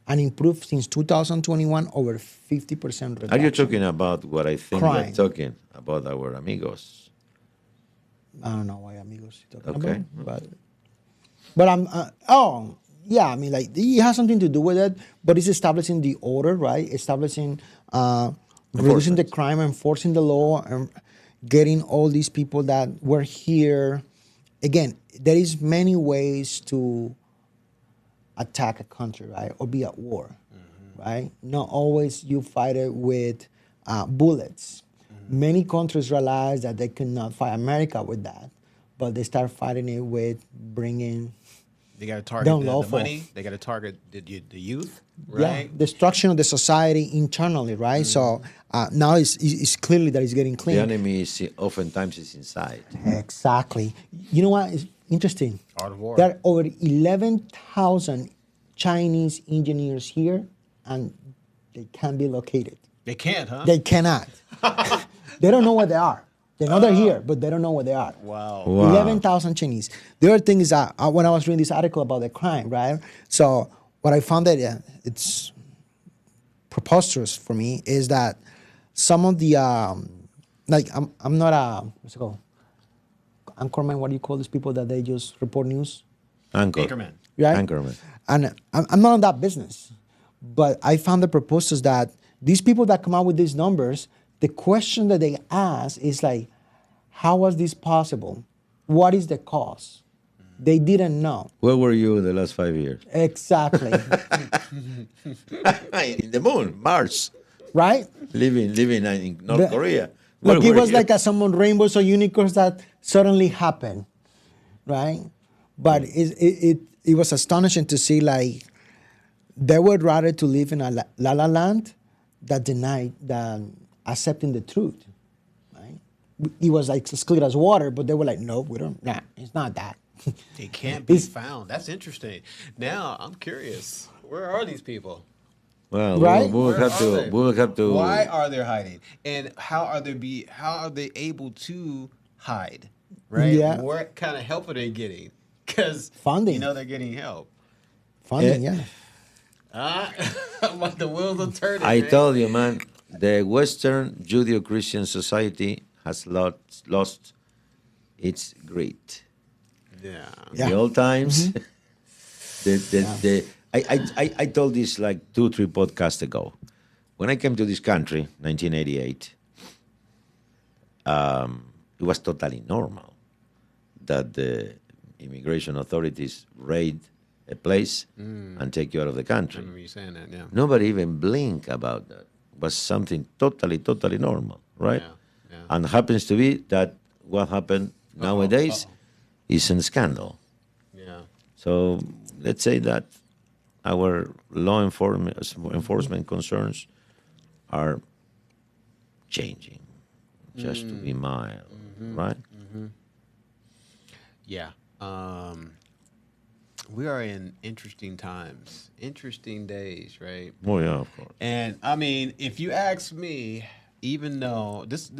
and improved since 2021 over 50% reduction. Are you talking about what I think Crime. you're talking about our amigos? I don't know why amigos you're talking Okay. about, but I'm yeah, I mean, like, it has something to do with it, but it's establishing the order, right? Establishing reducing the crime, enforcing the law, and getting all these people that were here. Again, there is many ways to attack a country, right, or be at war, right? Not always you fight it with bullets. Many countries realize that they cannot fight America with that, but they start fighting it with bringing They got to target Don't the lawful. money. They got to target the youth, yeah, right? destruction of the society internally, right? So now it's clearly that it's getting The clean. enemy is oftentimes is inside. Exactly. You know what is interesting? Art of war. There are over 11,000 Chinese engineers here, and they can't be located. They can't, huh? They cannot. They don't know where they are. They know they're here, but they don't know where they are. Wow. Wow. 11,000 Chinese. The other thing is that when I was reading this article about the crime, right? So what I found that it's preposterous for me is that some of the like I'm not a what's it called? Anchorman. What do you call these people that they just report news? Anchorman. Right? Anchorman. And I'm not in that business, but I found the proposals that these people that come out with these numbers, the question that they ask is like, how was this possible? What is the cause? They didn't know. Where were you in the last 5 years? Exactly. In the moon, Mars, Right? living in North The- Korea. Where Like it were was you? like some rainbows or unicorns that suddenly happened, right? But it was astonishing to see like they would rather to live in a la la land that denied than accepting the truth, right? It was like as clear as water, but they were like, no, we don't. Nah, it's not that. They can't be It's- found. That's interesting. Now I'm curious. Where are these people? Well, Right? we will Where have are to. they? We will have to. Why are they hiding? And how are they able to hide? Right? Yeah. What kind of help are they getting? Because Funding. You know they're getting help. Funding, Eh. yeah. The wheels are turning. I man. told you, man, the Western Judeo-Christian society has lost its grit. Yeah. In the old times, I told this like 2-3 podcasts ago. When I came to this country, 1988, it was totally normal that the immigration authorities raid a place and take you out of the I country. remember you saying that. Yeah. Nobody even blinked about that. It was something totally normal, right? Yeah. Yeah. And happens to be that what happened nowadays Uh-oh. is a scandal. Yeah. So let's say that our law enforcement concerns are changing, just to be mild, right? Yeah. We are in interesting times, interesting days, right? Oh yeah, of course. And I mean, if you ask me, even though this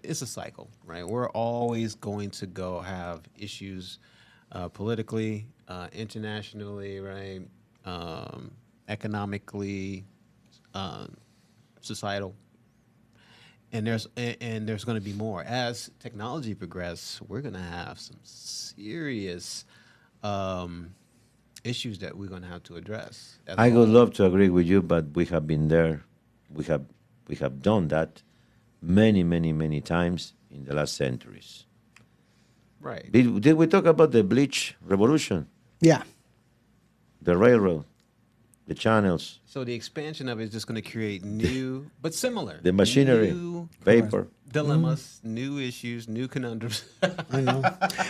it's a cycle, right? We're always going to go have issues politically, internationally, right? Economically, societal. And there's going to be more as technology progresses. We're going to have some serious issues that we're going to have to address. as a I would whole. love to agree with you, but we have been there. We have done that many times in the last centuries. Right. Did we talk about the bleach revolution, Yeah. the railroad, the channels, So the expansion of it is just going to create new, but similar, the machinery, new paper? dilemmas, new issues, new conundrums. I know.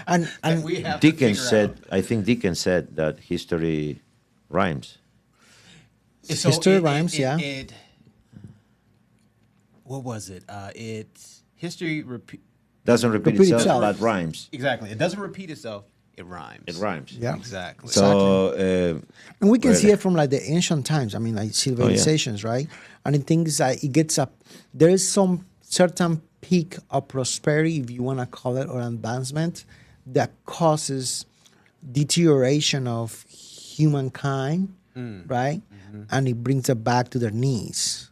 And that we have to Dickens figure said, I think Dickens said that history rhymes. out. History rhymes, yeah. What was it? History Doesn't repeat Repeat itself, itself. but rhymes. exactly. It doesn't repeat itself. It rhymes. It rhymes. Yeah. Exactly. So, And we can Well, see it from like the ancient times. I mean, like civilizations, right? And it thinks that it gets up. There is some certain peak of prosperity, if you want to call it, or advancement, that causes deterioration of humankind, right? And it brings it back to their knees.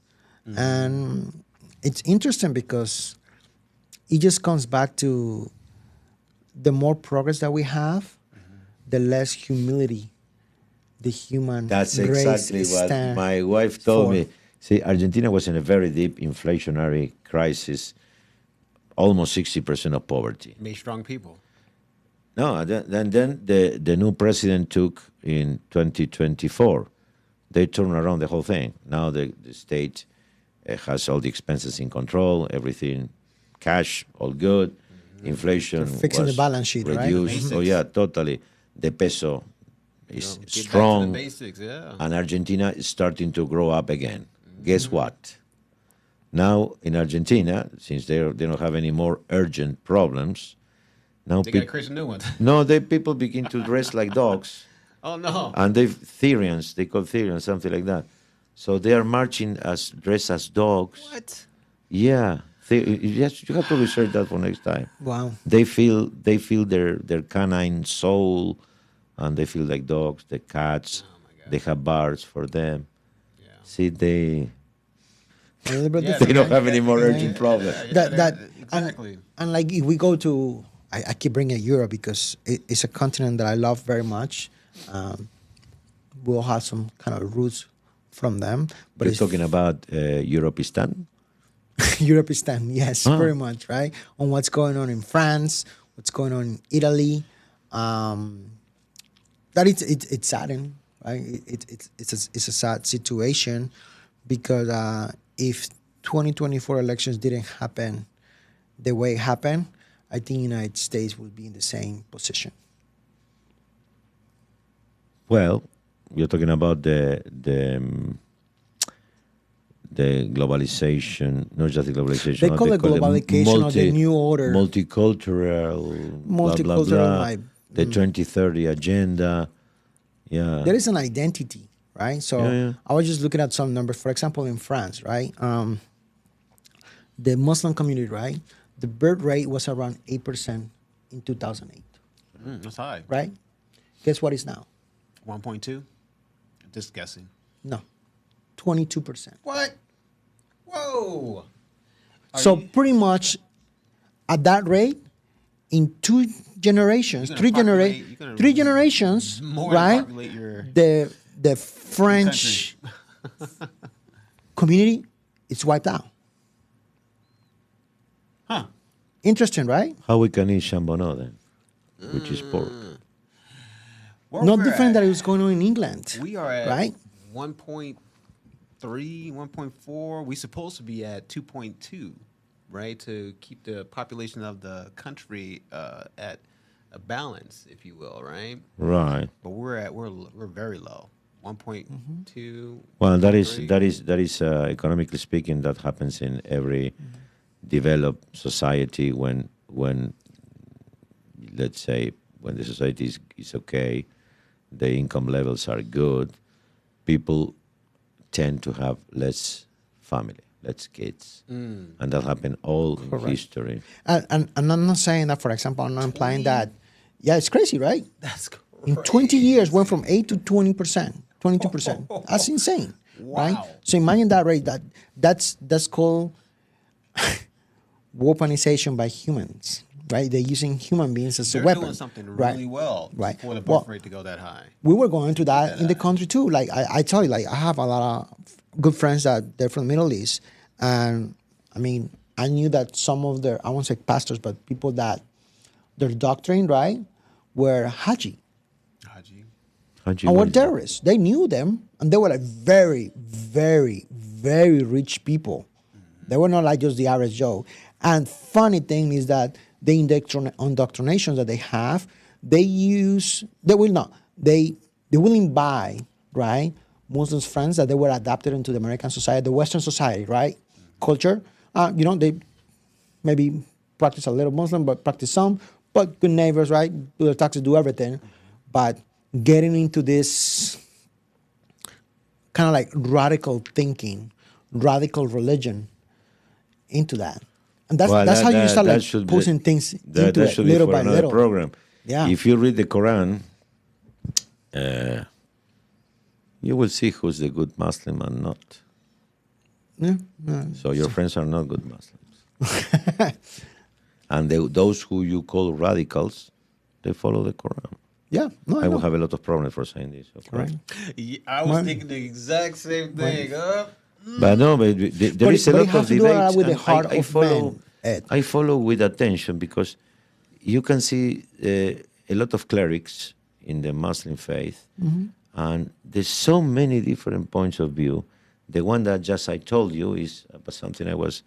And it's interesting because it just comes back to the more progress that we have, the less humility the human that's race exactly what stand my wife told for. me. See, Argentina was in a very deep inflationary crisis, almost 60% of poverty. Made strong people. No, then the new president took in 2024. They turned around the whole thing. Now the state has all the expenses in control, everything cash, all good. Inflation They're fixing the was balance sheet, right? reduced. Oh Basics. yeah, totally. The peso is Get strong, back to the basics. Yeah. and Argentina is starting to grow up again. Guess what? Now in Argentina, since they don't have any more urgent problems, now They got to create a new one. people begin to dress like dogs, Oh no. and they call Therians, something like that. So they are marching as dressed as dogs. What? Yeah, yes, you have to research that for next time. Wow. They feel their canine soul, and they feel like dogs. The cats, Oh my God. they have bars for them. Yeah. See, they A little bit Yeah, they different. don't have any more urgent problems. That exactly. and like if we go to, I keep bringing Europe because it's a continent that I love very much. We'll have some kind of roots from them, but You're it's talking about Europeistan? Europeistan, yes, Ah. very much, right? On what's going on in France, what's going on in Italy. That it's saddening, right? It's a sad situation because if 2024 elections didn't happen the way it happened, I think United States would be in the same position. Well, you're talking about the globalization, not just the globalization. They call it globalization or the new order. Multicultural, blah, blah, Multicultural, blah. like, The 2030 agenda. Yeah. There is an identity, right? So Yeah. I was just looking at some numbers. For example, in France, right, the Muslim community, right, the birth rate was around 8% in 2008, That's high. right? Guess what is now? 1.2. Just guessing. No, 22%. What? Whoa. So pretty much at that rate, in 2 generations, You're gonna you're gonna 3 generations, more than right? populate your The French community is wiped out. huh? Interesting, right? How we can eat chambonneau then, which is pork. Where Not we're different at, than it was going on in England. we are at right? 1.3, 1.4. We're supposed to be at 2.2, right? To keep the population of the country at a balance, if you will, right? Right. But we're very low. 1.2. Well, that 1.3. is economically speaking, that happens in every developed society when let's say when the society is okay, the income levels are good, people tend to have less family, less kids, and that happened all in history. And I'm not saying that, for example, I'm not implying that. Yeah, it's crazy, right? That's In 20 years, went from 8 to 20%, 22%. That's insane, right? Wow. So imagine that rate. That's called weaponization by humans, right? They're using human beings as a They're weapon. doing something right? really well Right. for the birth Well, rate to go that high. We were going through that in the country too. Like I tell you, like I have a lot of good friends that they're from the Middle East, and I mean, I knew that some of their, I won't say pastors, but people that their doctrine, right, were Haji. Haji. Haji And were was- terrorists. They knew them, and they were like very, very, very rich people. They were not like just the average Joe. And funny thing is that the indoctrinations that they have, they will imbibe, right, Muslims friends that they were adapted into the American society, the Western society, right, culture. They maybe practice a little Muslim, but practice some, but good neighbors, right, do their taxes, do everything. But getting into this kind of like radical thinking, radical religion into that. And that's Well, how you start that like should be- putting things that into it should be little for by another little. program. Yeah. If you read the Quran, you will see who's the good Muslim and not. Yeah. So your friends are not good Muslims. And those who you call radicals, they follow the Quran. Yeah. No, I will know. have a lot of problems for saying this. Of course. Right. Yeah, I was thinking the exact same thing. But no, but there is a But you lot have of to do that debates. with the and heart I of follow, man, Ed. I follow with attention because you can see a lot of clerics in the Muslim faith, and there's so many different points of view. The one that just I told you is about something I was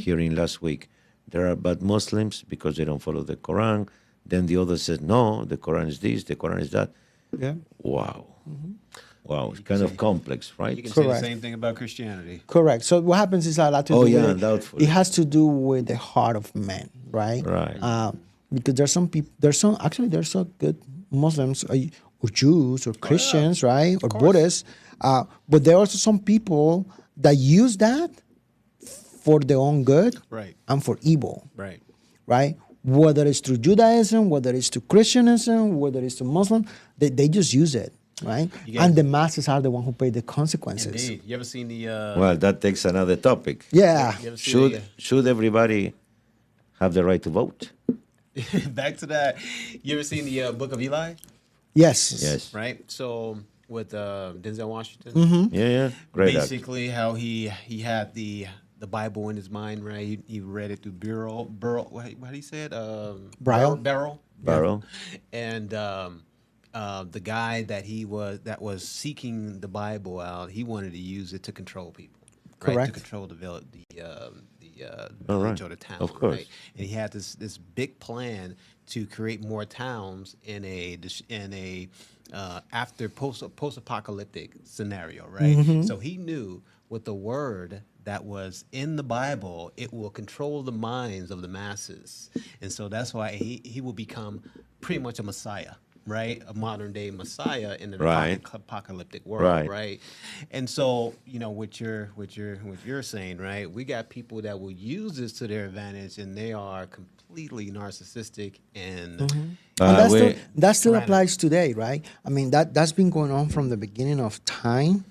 hearing last week. There are bad Muslims because they don't follow the Quran. Then the other says, no, the Quran is this, the Quran is that. Yeah. Wow. Wow, it's kind of complex, right? You can say the Correct. same thing about Christianity. Correct. So what happens is a lot to do with undoubtedly. it has to do with the heart of man, right? Right. Because there's some people, there's some good Muslims or Jews or Christians, right? Or Buddhists. But there are also some people that use that for their own good Right. and for evil, Right. right? Whether it's through Judaism, whether it's to Christianism, whether it's to Muslim, they just use it, right? You guys- And the masses are the one who pay the consequences. Indeed. You ever seen the? Well, that takes another topic. Yeah. You ever seen Should everybody have the right to vote? back to that? You ever seen the Book of Eli? Yes. Yes. Right. So with Denzel Washington, Yeah. Great act. basically how he had the Bible in his mind, right? He read it through Burrow. What do you say it? Braille. Barrel. And the guy that was seeking the Bible out, he wanted to use it to control people, right? Correct. To control the village All right. or the town, Of course. right? And he had this big plan to create more towns in a after post-apocalyptic scenario, right? So he knew with the word that was in the Bible, it will control the minds of the masses. And so that's why he will become pretty much a Messiah, right? A modern day Messiah in an Right. apocalyptic world, Right. right? And so, what you're saying, right? We got people that will use this to their advantage, and they are completely narcissistic and And that still Tyrannical. applies today, right? I mean, that's been going on from the beginning of time.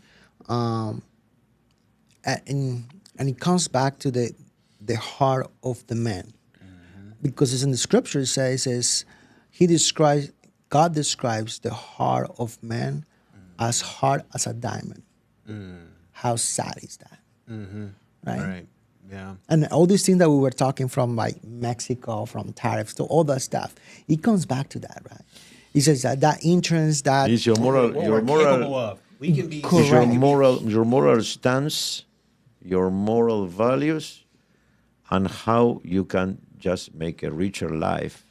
And it comes back to the heart of the man, because it's in the scripture, it says is God describes the heart of man as hard as a diamond. How sad is that? Right? Right. Yeah. And all these things that we were talking from, like Mexico, from tariffs to all that stuff, it comes back to that, right? It says that entrance, that It's your moral, What your we're capable moral, of. We can be. Correct. your moral stance, your moral values, and how you can just make a richer life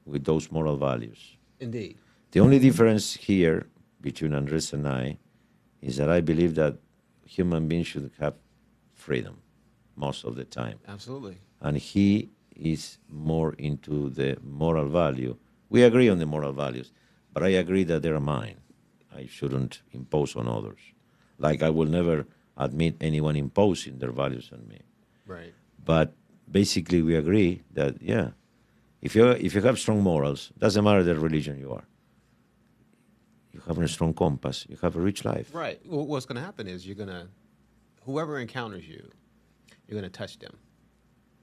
with those moral values. Indeed. The only difference here between Andres and I is that I believe that human beings should have freedom most of the time. Absolutely. And he is more into the moral value. We agree on the moral values, but I agree that they're mine. I shouldn't impose on others. Like I will never admit anyone imposing their values on me. Right. But basically we agree that, yeah, if you have strong morals, doesn't matter the religion you are. You have a strong compass, you have a rich life. Right. Well, what's going to happen is whoever encounters you, you're going to touch them,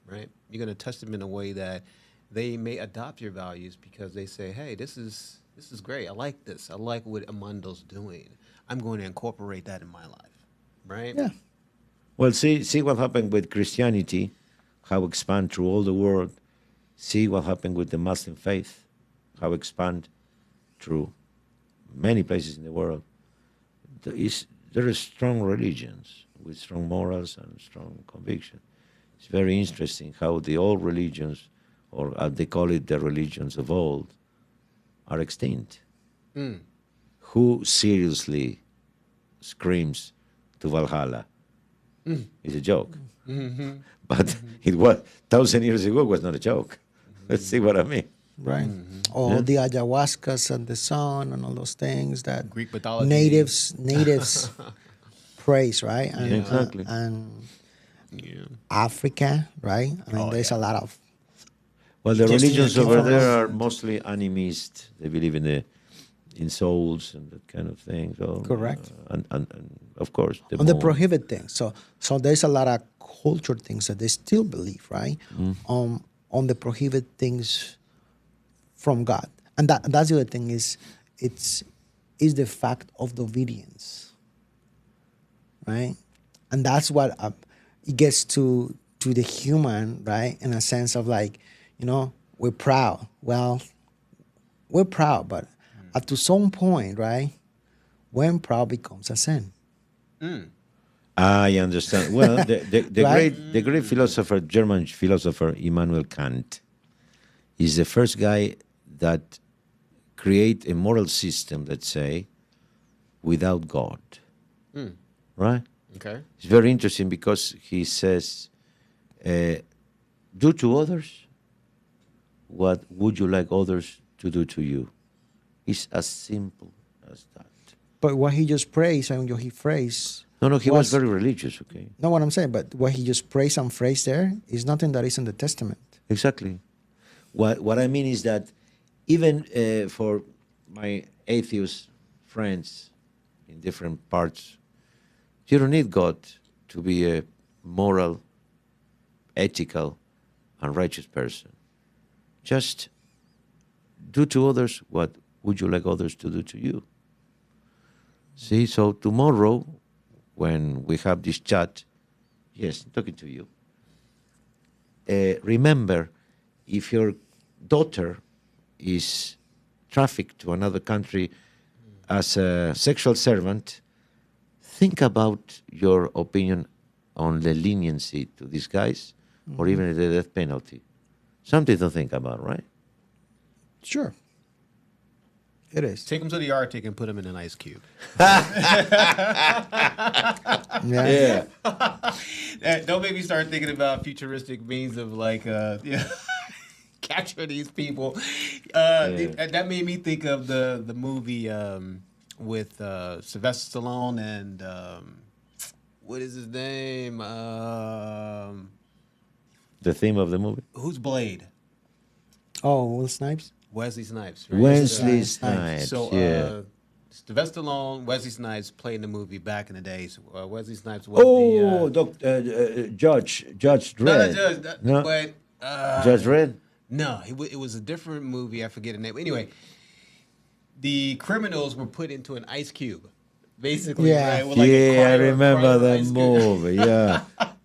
right? You're going to touch them in a way that they may adopt your values because they say, hey, this is great. I like this. I like what Edmundo's doing. I'm going to incorporate that in my life, right? yeah. Well, see what happened with Christianity, how expand through all the world. See what happened with the Muslim faith, how expand through many places in the world. There are strong religions with strong morals and strong conviction. It's very interesting how the old religions, or as they call it, the religions of old, are extinct. Who seriously screams to Valhalla? It's a joke. But it was 1,000 years ago. It was not a joke. Let's see what I mean. Right. All the ayahuascas and the sun and all those things that Greek mythology. natives praise, right? And, Exactly. And Yeah. Africa, right? I mean, there's a lot of Well, the Just religions thinking over from there us. are mostly animist. They believe in souls and that kind of thing. So, Correct. And of course, on the moon. prohibit things. So there's a lot of culture things that they still believe, right? On the prohibit things from God, and that's the other thing is the fact of the obedience, right? And that's what it gets to the human, right? In a sense of like, we're proud. Well, we're proud, but up to some point, right? When proud becomes a sin. I understand. Well, the Right? great philosopher, German philosopher Immanuel Kant, is the first guy that create a moral system, let's say, without God. Right? Okay. It's very interesting because he says, do to others what would you like others to do to you. It's as simple as that. But what he just praised and what he phrased. No, he was very religious, okay? Know what I'm saying? But what he just praised and phrased there is nothing that is in the Testament. Exactly. What I mean is that even for my atheist friends in different parts, you don't need God to be a moral, ethical, and righteous person. Just do to others what would you like others to do to you. See, so tomorrow, when we have this chat, yes, I'm talking to you, remember, if your daughter is trafficked to another country as a sexual servant, think about your opinion on the leniency to these guys, or even the death penalty. Something to think about, right? Sure. It is. Take them to the Arctic and put them in an ice cube. Yeah. Don't make me start thinking about futuristic means of capture these people. That made me think of the movie with Sylvester Stallone and what is his name? The theme of the movie. Who's Blade? Oh, Will Snipes? Wesley Snipes. Right? Wesley Snipes. Snipes, So yeah. Sylvester Stallone, Wesley Snipes played in the movie back in the days. Wesley Snipes was Judge not a Dredd. judge, No. but Judge Dredd? No, it was a different movie. I forget the name. Anyway, the criminals were put into an ice cube, basically. Yeah. Right? With like a Yeah, I cryo- remember cryo the ice cube. movie. Yeah,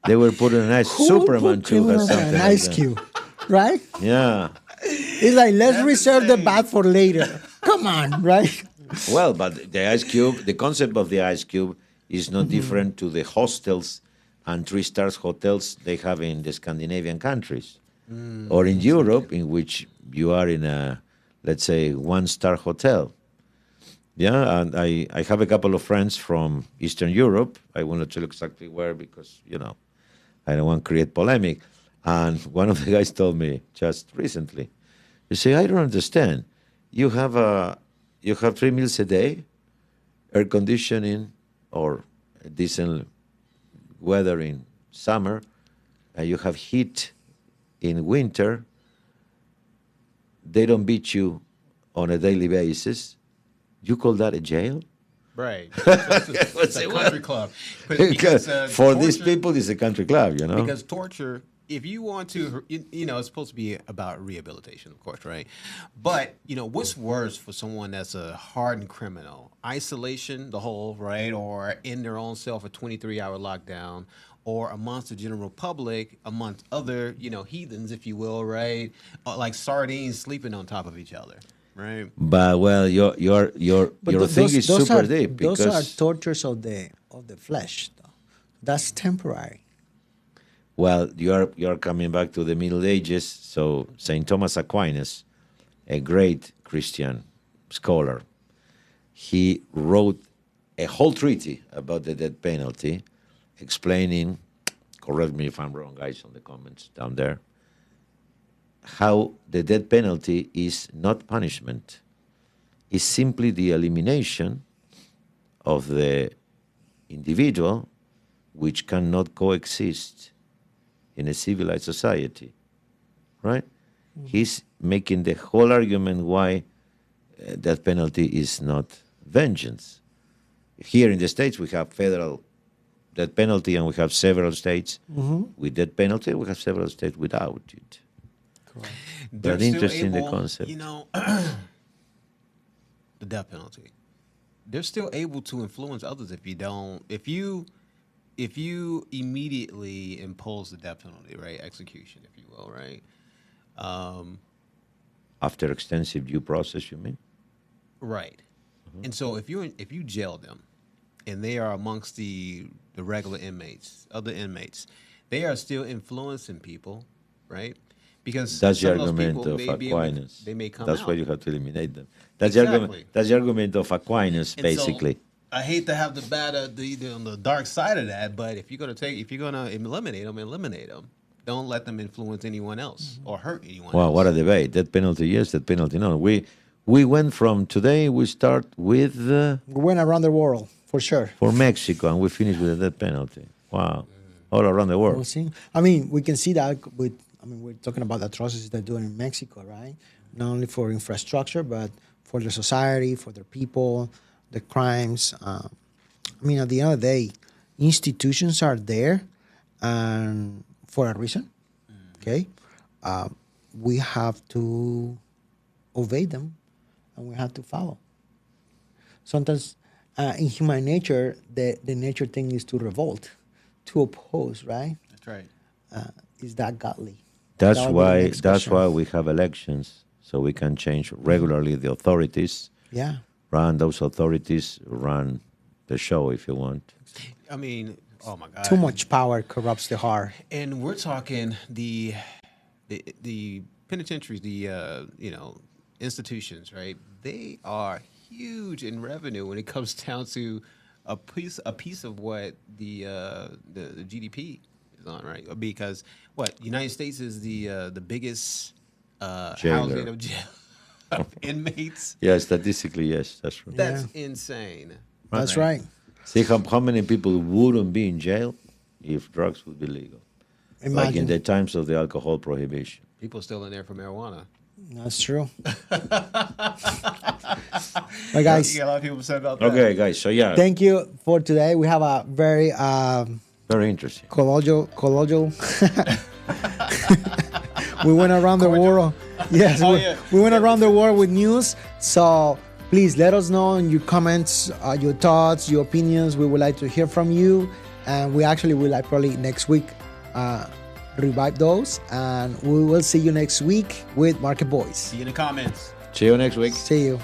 they were putting an ice. Who would Superman put too has criminals in something an like ice that. cube, right? Yeah. It's like, let's That's reserve the insane. bath for later. Come on, right? Well, but the ice cube, the concept of the ice cube is not different to the hostels and three-star hotels they have in the Scandinavian countries or in Europe, in which you are in a, let's say, one-star hotel. Yeah, and I have a couple of friends from Eastern Europe. I will not tell exactly where because, I don't want to create polemic. And one of the guys told me just recently, you say, I don't understand. You have 3 meals a day, air conditioning, or decent weather in summer, and you have heat in winter. They don't beat you on a daily basis. You call that a jail? Right. It's a country club. Because, For these torture- people, it's a country club, Because torture, if you want to, it's supposed to be about rehabilitation, of course, right? But, what's worse for someone that's a hardened criminal? Isolation, the whole, right? Or in their own cell for 23-hour lockdown, or amongst the general public, amongst other, heathens, if you will, right? Like sardines sleeping on top of each other, right? But well, your thing is super deep because those are tortures of the flesh. Though. That's temporary. well, you are coming back to the Middle Ages. So Saint Thomas Aquinas, a great Christian scholar, he wrote a whole treatise about the death penalty, explaining, correct me if I'm wrong, guys, on the comments down there, how the death penalty is not punishment. It's simply the elimination of the individual which cannot coexist in a civilized society, right? He's making the whole argument why death penalty is not vengeance. Here in the States, we have federal death penalty, and we have several states with death penalty. We have several states without it. They're But still interesting, the able, concept. The death penalty. They're still able to influence others if you immediately impose the death penalty, right? Execution, if you will, right? After extensive due process, you mean? Right. And so if you jail them and they are amongst the regular inmates, other inmates, they are still influencing people, right? Because That's the some of those argument people of may be able to- Aquinas. they may come That's out. why you have to eliminate them. That's the argument. Exactly. That's the argument of Aquinas, And so, basically. I hate to have the bad, on the dark side of that, but if you're gonna eliminate them. Don't let them influence anyone else or hurt anyone Wow, else. what a debate! Death penalty, yes. Death penalty, no. We went from today. We start with We went around the world for sure. for Mexico, and we finish with the death penalty. Wow, all around the We'll world. see. I mean, we can see that with. I mean, we're talking about the atrocities they're doing in Mexico, right? Not only for infrastructure, but for their society, for their people, the crimes. I mean, at the end of the day, institutions are there, and for a reason. Okay, we have to obey them, and we have to follow. Sometimes, in human nature, the nature thing is to revolt, to oppose, right? That's right. Is that godly? That's That would be the why. next That's question. why we have elections, so we can change regularly the authorities. Yeah. Those authorities run the show, if you want. I mean, oh my God. Too much power corrupts the heart. And we're talking the penitentiaries, institutions, right? They are huge in revenue when it comes down to a piece of what the GDP is on, right? Because United States is the biggest housing of jail of inmates. Yeah, statistically, yes, that's true. That's insane. That's right. See how many people wouldn't be in jail if drugs would be legal, like in Imagine. the times of the alcohol prohibition. People still in there for marijuana. That's true. But guys, A lot of people said about that. Okay, guys. So yeah, thank you for today. We have a very very interesting. colloquial We went around the world. Yes, Oh, we, yeah. we went around the world with news. So please let us know in your comments, your thoughts, your opinions. We would like to hear from you. And we actually will like probably next week revive those. And we will see you next week with Market Boys. See you in the comments. See you next week. See you.